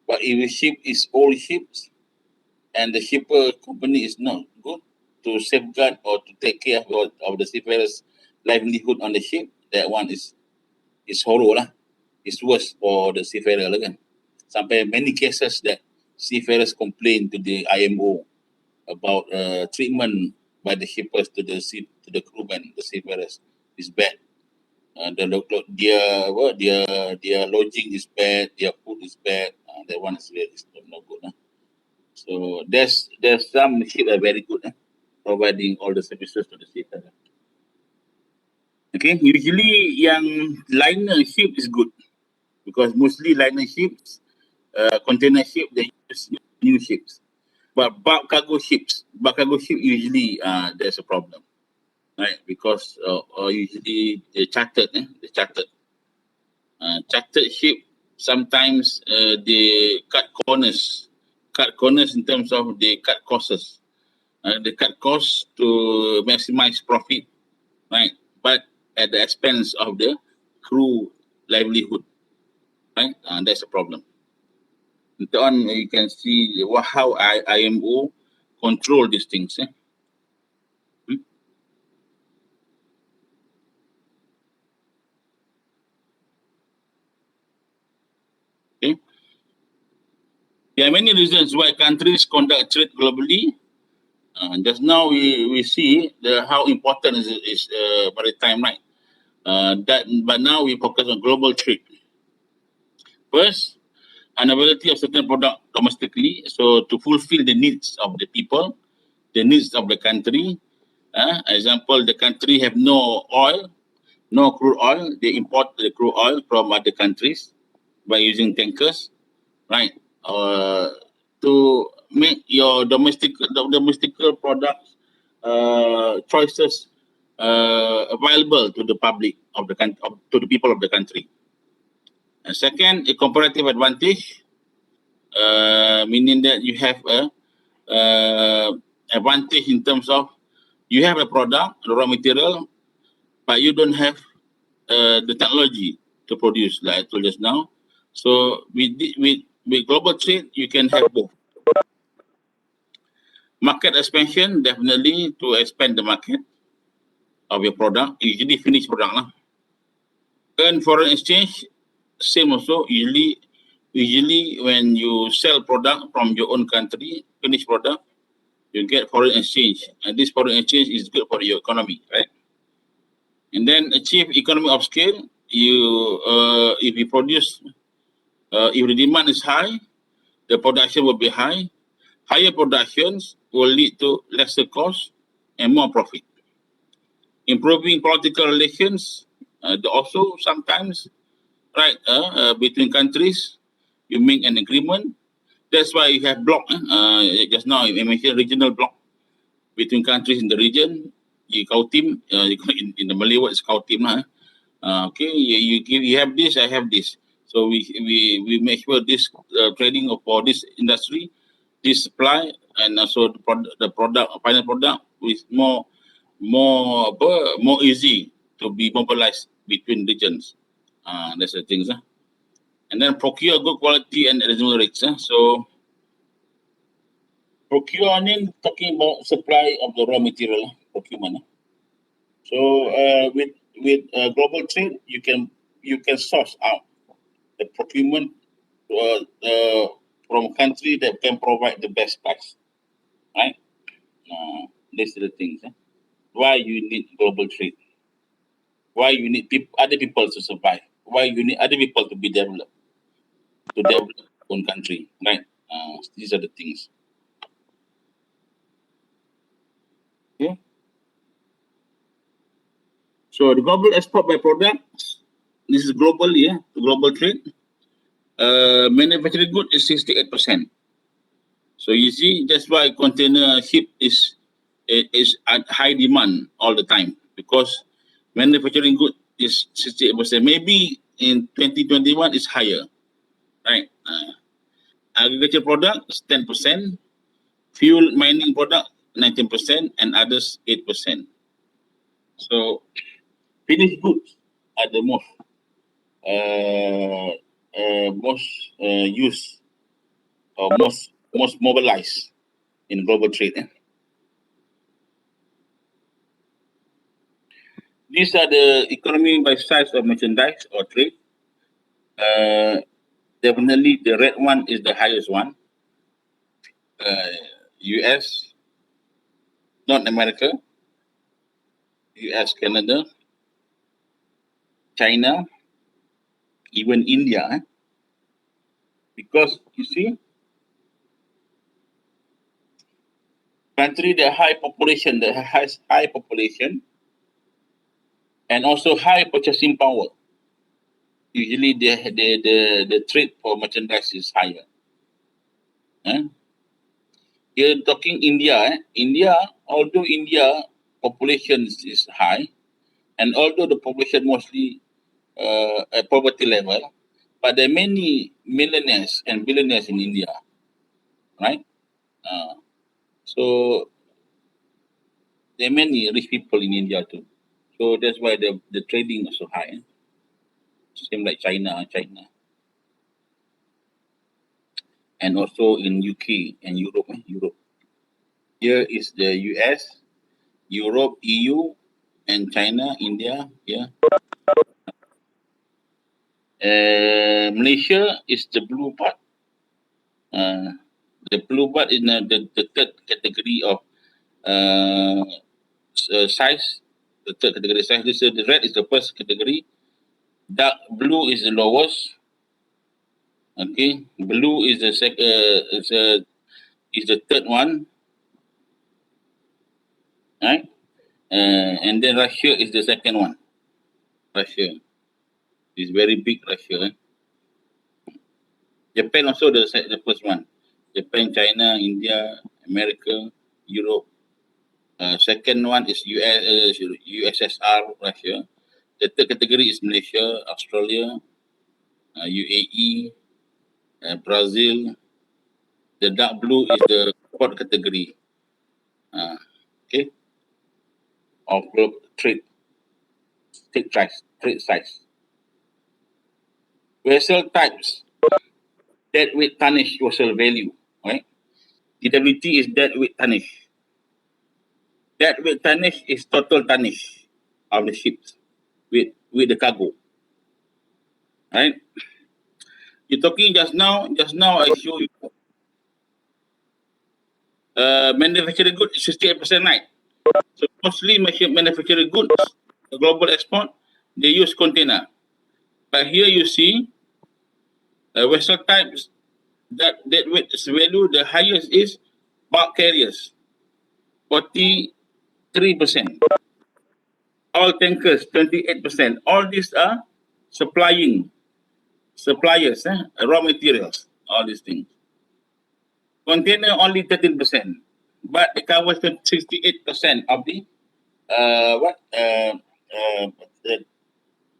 But if the ship is old ships and the shipper company is not good to safeguard or to take care of the seafarers' livelihood on the ship, that one is horror lah. It's worse for the seafarer lah kan. Sampai many cases that seafarers complain to the IMO about treatment by the shippers to the crewmen, the seafarers is bad. Their lodging is bad, their food is bad. That one is really not good. So there's some ship are very good, providing all the services to the seafarer. Okay, usually yang liner ship is good because mostly liner ships, container ship, they use new ships. But bulk cargo ships usually there's a problem, right? Because usually they chartered, chartered ship. Sometimes they cut corners in terms of they cut costs. They cut costs to maximize profit, right? But at the expense of the crew livelihood, right? That's a problem. Later on, you can see how IMO control these things. Okay. There are many reasons why countries conduct trade globally. Just now we see how important is maritime, right? But now we focus on global trade. First, availability of certain product domestically, so to fulfill the needs of the people, the needs of the country. Example, the country have no oil, no crude oil. They import the crude oil from other countries by using tankers, right? To make your domestic products choices available to the public of the country, to the people of the country. And second, a comparative advantage, meaning that you have a advantage in terms of you have a product, the raw material, but you don't have the technology to produce, like I told just now. So with global trade, you can have both. Market expansion, definitely to expand the market of your product, usually finished product lah. Earn foreign exchange, same also. Usually when you sell product from your own country, finished product, you get foreign exchange, and this foreign exchange is good for your economy, right? And then achieve economy of scale. If you produce, if the demand is high, the production will be high. Higher productions will lead to lesser cost and more profit. Improving political relations, also sometimes, right, between countries, you make an agreement. That's why you have block. Just now I mentioned regional block between countries in the region. You team, in the Malay word, it's team. Okay, you have this, I have this. So we make sure this trading for this industry, this supply, and also the final product is more easy to be mobilized between regions. That's the things. And then procure good quality and reasonable rates. So procuring, talking about supply of the raw material, procurement. So with global trade, you can source out the procurement from country that can provide the best price, right? These are the things. Why you need global trade? Why you need other people to survive? Why you need other people to be developed, to develop own country, right? These are the things. Okay. So the global export by products, this is global, global trade. Manufacturing good is 68%. So you see, that's why container ship is at high demand all the time, because Manufacturing good is 68%. Maybe in 2021 it's higher, right? Agriculture product is 10%, fuel mining product 19%, and others 8%. So finished goods are the most used or most mobilized in global trade. These are the economy by size of merchandise or trade. Definitely the red one is the highest one. US, North America, US, Canada, China, even India. Because you see, country the high population, the has high population, and also high purchasing power. Usually the trade for merchandise is higher. You're talking India. India, although India population is high, and although the population mostly at poverty level, but there are many millionaires and billionaires in India, right? So there are many rich people in India too. So that's why the trading is so high. Same like China, and also in UK and Europe. Europe. Here is the US, Europe, EU, and China, India. Yeah. Malaysia is the blue part. The blue part is the third category of size. The third category size. The red is the first category. Dark blue is the lowest. Okay, blue is the is the third one, right? And then Russia is the second one. Russia is very big. Russia. Japan also the first one. Japan, China, India, America, Europe. Second one is USSR, Russia. The third category is Malaysia, Australia, UAE, Brazil. The dark blue is the fourth category. Okay, of global trade size. Vessel types, deadweight tonnage vessel value, right? DWT is deadweight tonnage. Deadweight tonnage is total tonnage of the ships with the cargo, right? You're talking just now I show you manufacturing goods is 68%, right? So mostly manufacturing goods, the global export, they use container. But here you see vessel types that with value the highest is bulk carriers, 43%. All tankers, 28%. All these are suppliers, raw materials, all these things. Container only 13%, but it covers 68% of the the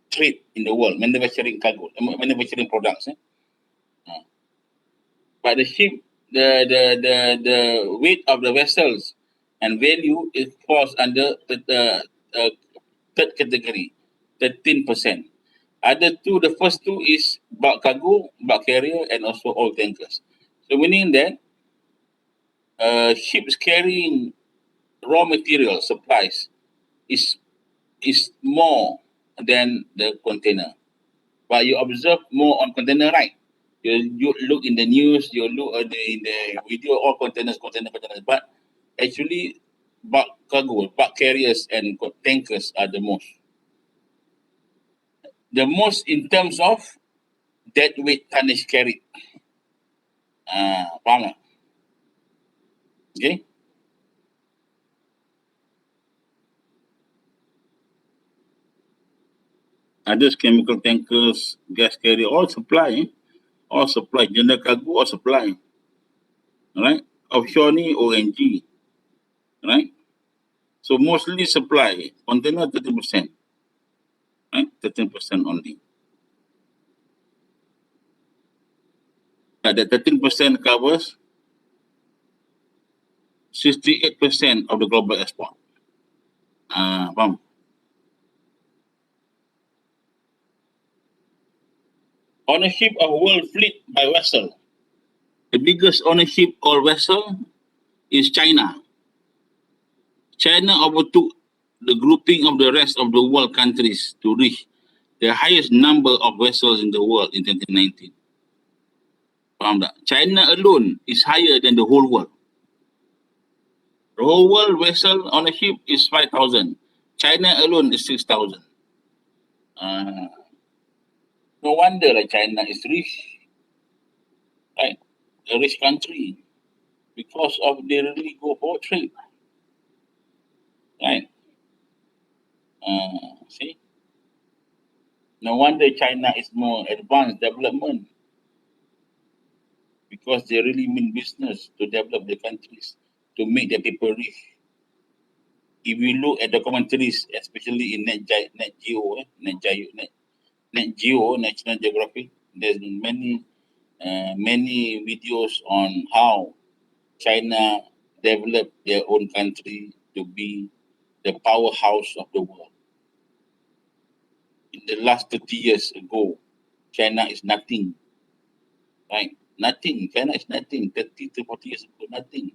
trade in the world, manufacturing cargo, manufacturing products. But the ship, the weight of the vessels and value it falls under the third category, 13%. Other two, the first two is bulk cargo, bulk carrier, and also oil tankers. So meaning that ships carrying raw material supplies is more than the container. But you observe more on container, right? You look in the news, you look at in the video, all containers. But actually, bulk cargo, bulk carriers, and tankers are the most. The most in terms of deadweight tonnage carried. Faham tak? Okay. Others chemical tankers, gas carrier, all supply. All supply. General cargo, all supply. Right? Offshore ni ONG. Right? So mostly supply. Container 30%. right? 13% only. That 13% covers 68% of the global export. Faham? Ownership of world fleet by vessel. The biggest ownership of vessel is China. China overtook the grouping of the rest of the world countries to reach the highest number of vessels in the world in 2019. Faham tak? China alone is higher than the whole world. The whole world vessel ownership is 5,000. China alone is 6,000. No wonder like China is rich, right? A rich country because of they really go for trade, right? See, no wonder China is more advanced development because they really mean business to develop the countries to make their people rich. If you look at documentaries, especially in Net Geo, National Geographic, there's many videos on how China developed their own country to be the powerhouse of the world. In the last 30 years ago, China is nothing, right? Nothing. China is nothing. 30 to 40 years ago, nothing.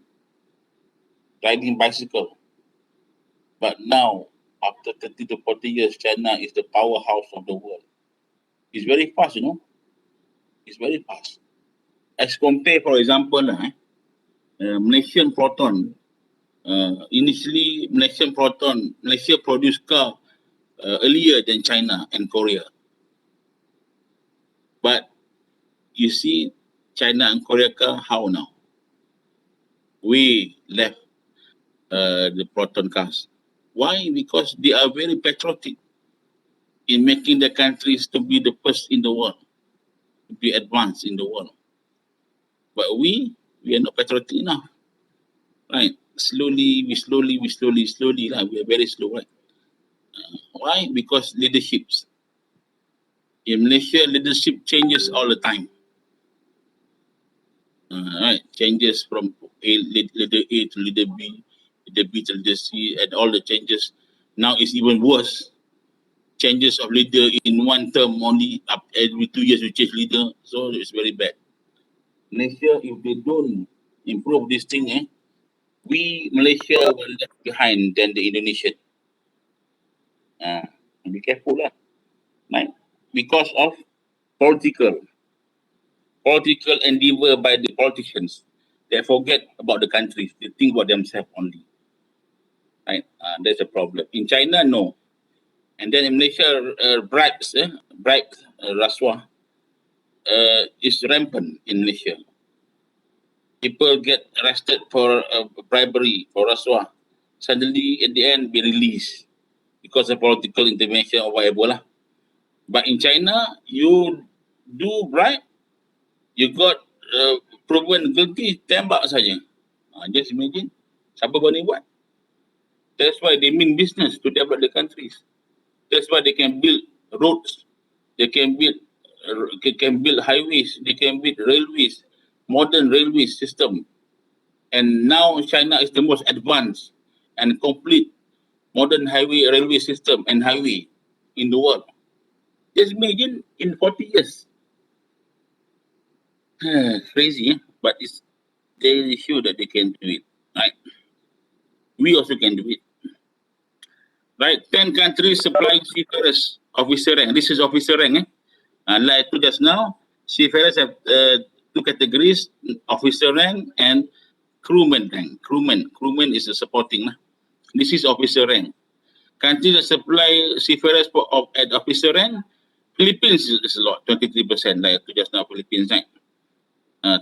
Riding bicycle. But now, after 30 to 40 years, China is the powerhouse of the world. It's very fast, you know. It's very fast. As compared, for example, Malaysian Proton. Initially, Malaysia produced car earlier than China and Korea. But you see, China and Korea car, how now? We left the Proton cars. Why? Because they are very patriotic in making the countries to be the first in the world, to be advanced in the world. But we are not patriotic enough, right? Slowly, we are very slow, right? Why? Because leaderships. In Malaysia, leadership changes all the time. Right, changes from leader A to leader B, leader B to leader C, and all the changes. Now it's even worse. Changes of leader in one term only, up every 2 years we change leader, so it's very bad. Malaysia, if they don't improve this thing, we Malaysia will left behind than the Indonesian. Be careful lah, right? Because of political endeavor by the politicians. They forget about the countries. They think about themselves only. Right? That's a problem. In China, no. And then in Malaysia, bribes, rasuah, is rampant in Malaysia. People get arrested for bribery, for rasuah. Suddenly, at the end, be released because of political intervention or whatever lah. But in China, you do bribe, you got proven guilty, tembak saja. Just imagine, siapa berani buat? That's why they mean business to develop the countries. That's why they can build roads, they can build highways, they can build railways, modern railway system. And now China is the most advanced and complete modern railway system and highway in the world. Just imagine in 40 years. Crazy, but they show that they can do it, right? We also can do it. Right, 10 countries supplying seafarers officer rank. This is officer rank. Like I told just now, seafarers have 2 categories: officer rank and crewman rank. Crewman is a supporting. This is officer rank. Countries that supply seafarers at officer rank, Philippines is a lot, 23%. Like I told just now, Philippines, right?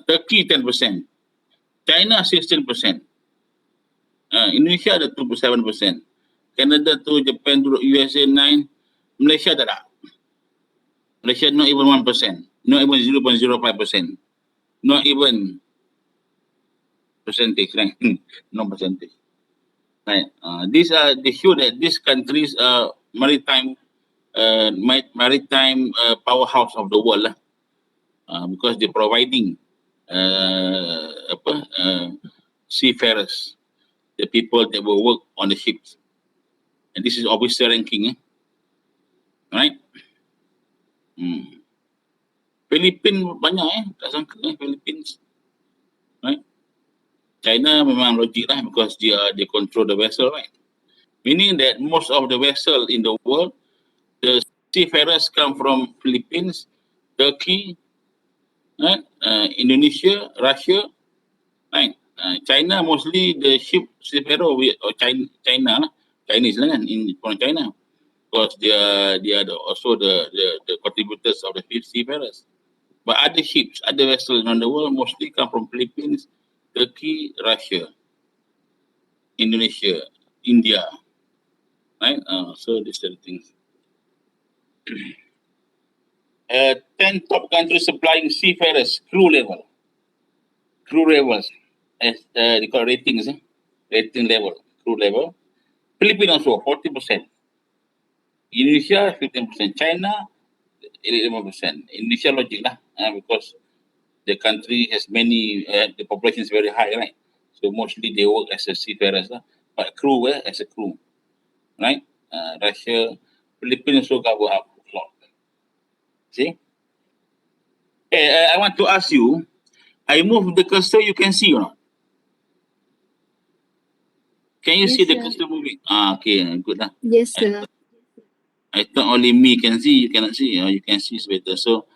Turkey 10%, China 16%, Indonesia ada 2.7%. Canada 2, Japan 2, USA 9, Malaysia tak ada. Malaysia not even 1%, not even 0.05%, not even percentage, right? No percentage. Right. They show that these countries are maritime maritime powerhouse of the world lah. Because they're providing seafarers, the people that will work on the ships. And this is officer ranking, right? Philippines banyak tak sangka Philippines, right? China memang logik lah because they control the vessel, right? Meaning that most of the vessel in the world, the seafarers come from Philippines, Turkey, right? Indonesia, Russia, right? China mostly the seafarer or China lah, Chinese lah kan, from China, because they are also the contributors of the seafarers. But other ships, other vessels around the world mostly come from Philippines, Turkey, Russia, Indonesia, India, right? So these are the things. 10 top countries supplying seafarers, crew levels, as they call ratings, rating level, crew level. Philippines also 40%. Indonesia 15%. China 11%. Indonesia logic lah, because the country has many, the population is very high, right? So mostly they work as a seafarers lah, but crew as a crew, right? Russia, Philippines also cover up a lot. See? I want to ask you, I move the cursor, you can see or not? Can you Yes, see the sir. cursor moving? Okay, good lah. Yes, sir. I thought only me can see, you cannot see. You can see better. So,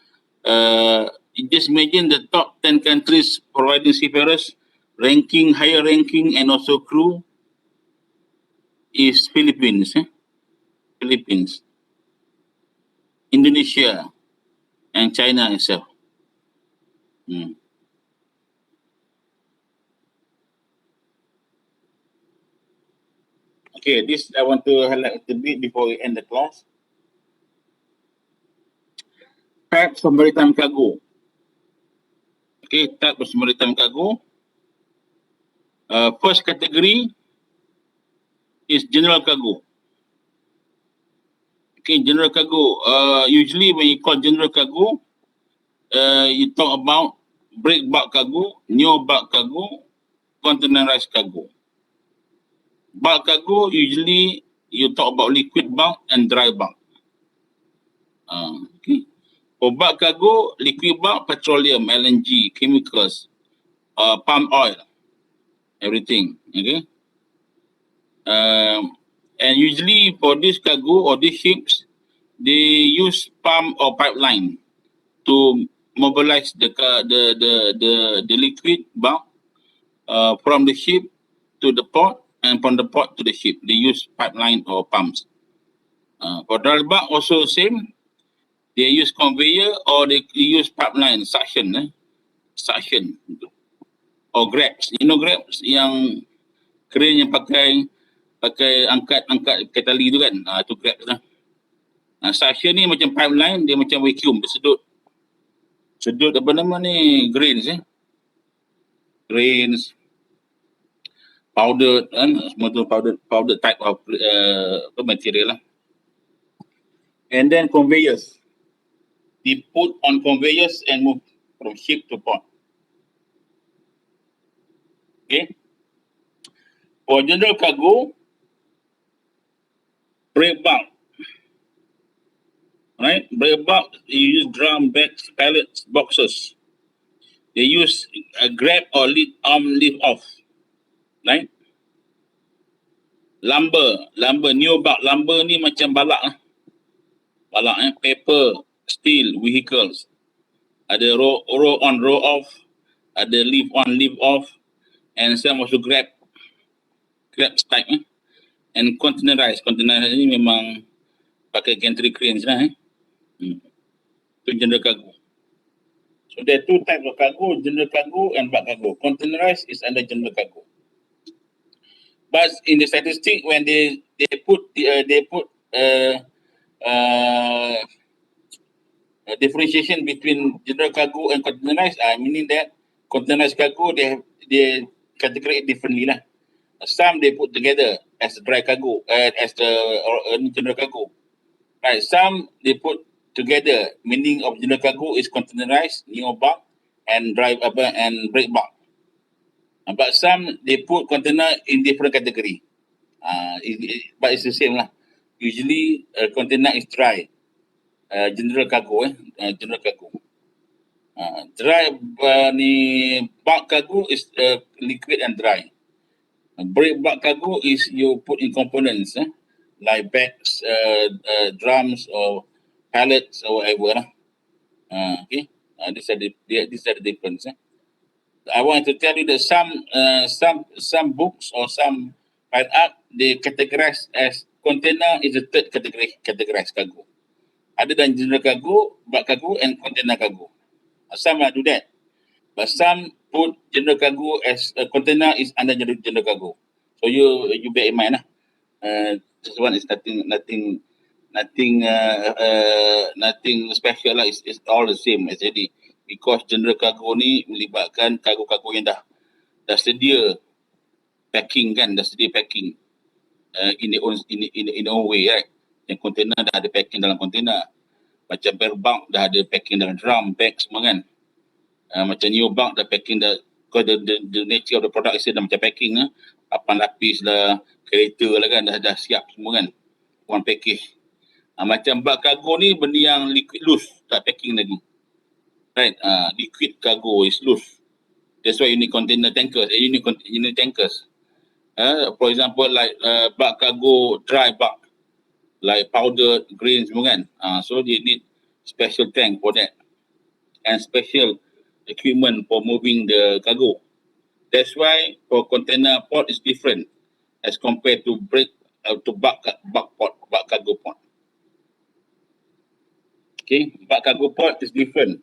you just imagine the top 10 countries providing seafarers, higher ranking, and also crew is Philippines, Philippines, Indonesia, and China itself. Okay, this I want to highlight a bit before we end the class. Types of maritime cargo. Okay, type of maritime cargo. First category is general cargo. Okay, general cargo. Usually when you call general cargo, you talk about break bulk cargo, new bulk cargo, containerized cargo. Bulk cargo, usually you talk about liquid bulk and dry bulk. Okay. For bulk cargo, liquid bulk, petroleum, LNG, chemicals, palm oil, everything. Okay. And usually for this cargo or these ships, they use pump or pipeline to mobilize the liquid bulk from the ship to the port and from the port to the ship. They use pipeline or pumps. For dry bulk also same. They use conveyor or they use pipeline suction, suction or grabs. You know grabs yang crane yang pakai angkat tali tu kan, tu grabs lah. Suction ni macam pipeline, dia macam vacuum, dia sedut apa nama ni, grains, grains, powder kan, semua tu powder type of material lah. And then conveyors, they put on conveyors and move from ship to port. Okay. For general cargo, break bulk, right? Break bulk, you use drum, bags, pallets, boxes. They use a grab or lift off, right? Lumber, new bulk. Lumber ni macam balak lah. Balak, paper, steel, vehicles. Ada row on, row off. Ada lift on, lift off. And some also grab type. And containerized. Containerized ni memang pakai gantry cranes lah. Itu general cargo. So there are two types of cargo, general cargo and bulk cargo. Containerized is under general cargo. But in the statistic, when they put differentiation between general cargo and containerized, meaning that containerized cargo they categorize it differently lah. Some they put together as dry cargo, as the general cargo, Right, some they put together, meaning of general cargo is containerized, neo bulk, and break bulk. But some they put container in different category. But it's the same lah. Usually container is dry, general cargo general cargo. Dry bulk cargo is liquid and dry. Break bulk cargo is you put in components like bags, drums or pallets or whatever lah. Okay, these are the difference. I want to tell you that some books or some write up they categorize as container is the third categorized cargo. Other than general cargo, bulk cargo, and container cargo. Some do that, but some put general cargo as a container is under general cargo. So you bear in mind this one is nothing special lah. It's all the same actually, because general cargo ni melibatkan kargo-kargo yang dah sedia packing kan, dah sedia packing in the own way, right? Yang container dah ada packing dalam container. Macam bare bulk dah ada packing dalam drum, bag semua kan. Macam new bulk dah packing dah, because the nature of the product is dah macam packing papan lapis lah, kereta lah kan, dah siap semua kan, one package. Macam bulk cargo ni benda yang liquid loose, tak packing lagi, right? Liquid cargo is loose. That's why you need container tankers. You need tankers. For example, like bulk cargo, dry bulk, like powder, grain semua kan. So they need special tank for that, and special equipment for moving the cargo. That's why for container port is different as compared to bulk cargo port. Okay, bulk cargo port is different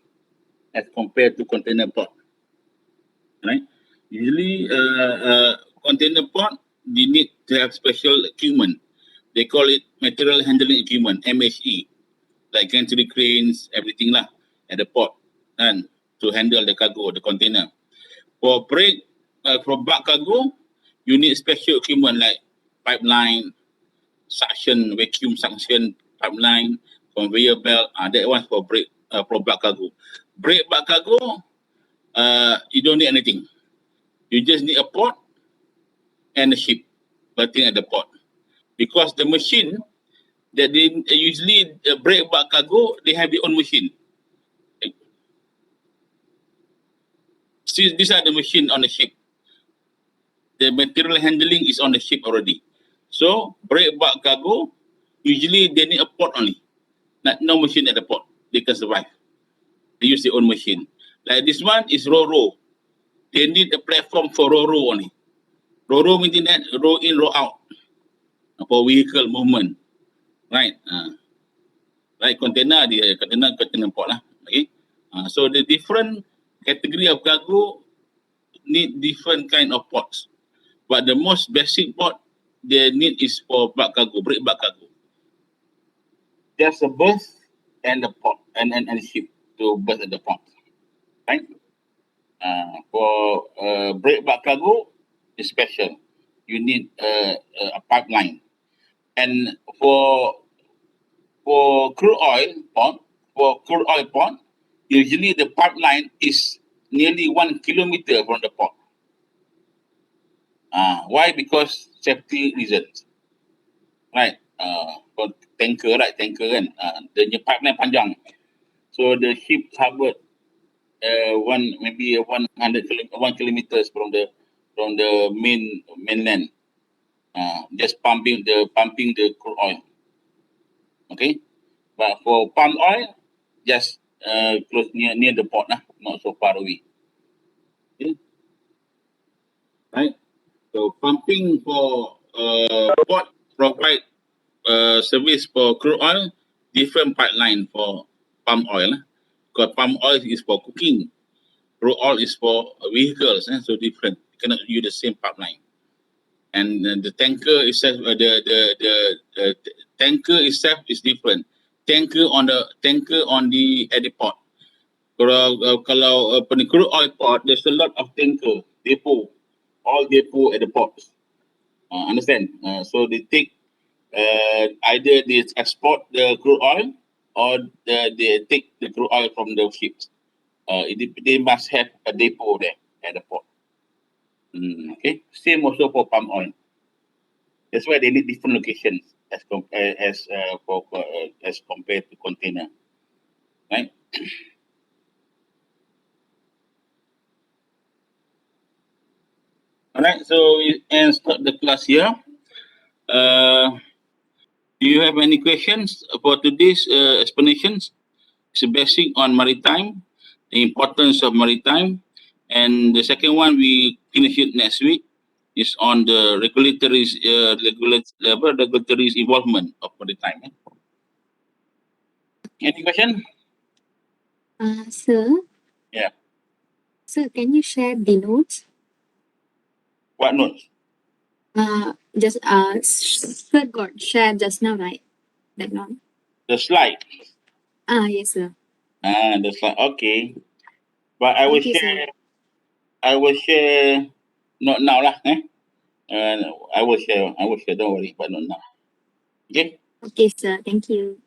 as compared to container port. Right? Usually, container port, you need to have special equipment. They call it material handling equipment, MHE, like gantry cranes, everything lah at the port, and to handle the cargo, the container. For bulk cargo, you need special equipment like pipeline, suction, vacuum suction pipeline, conveyor belt. That one for bulk cargo. Break bulk cargo, you don't need anything. You just need a port and a ship waiting at the port. Because the machine that they usually break bulk cargo, they have their own machine. See, these are the machine on the ship. The material handling is on the ship already. So break bulk cargo, usually they need a port only. No machine at the port. They can survive. They use their own machine. Like this one is row. They need a platform for row only. Row meaning that row in, row out for vehicle movement. Right? Like container port lah. Okay. So the different category of cargo need different kind of ports. But the most basic port they need is for bulk cargo, break bulk cargo. Just a berth and the port and the ship to berth at the port. Right? For break bulk cargo is special. You need a pipeline. And for crude oil port, usually the pipeline is nearly 1 kilometer from the port. Why? Because safety reasons. Right? For tanker kan, the pipeline panjang. So the ship covered 1 kilometers from the mainland. Just pumping the crude oil. Okay, but for palm oil, just close near the port not so far away. Okay, right. So pumping for port provide service for crude oil, different pipeline for palm oil. Because palm oil is for cooking, crude oil is for vehicles. So different. You cannot use the same pipeline. And the tanker itself, the tanker itself is different. Tanker at the port. Kalau crude oil port, there's a lot of tanker depot, all depot at the ports. Understand? So they take either they export the crude oil or they take the crude oil from the ships. They must have a depot there at the port. Okay, same also for palm oil. That's why they need different locations as compared to container, right? All right, so we end start the class here. Do you have any questions about today's explanations? It's a basic on maritime, the importance of maritime, and the second one we finish it next week is on the regulatory's involvement of maritime. Any question? Sir? Yeah. Sir, can you share the notes? What notes? Sir got shared just now, right? That one. The slide. Yes, sir. The slide. Okay. But I will Thank you, sir. share. I will share. Not now lah. I will share. Don't worry, but not now. Okay. Okay, sir. Thank you.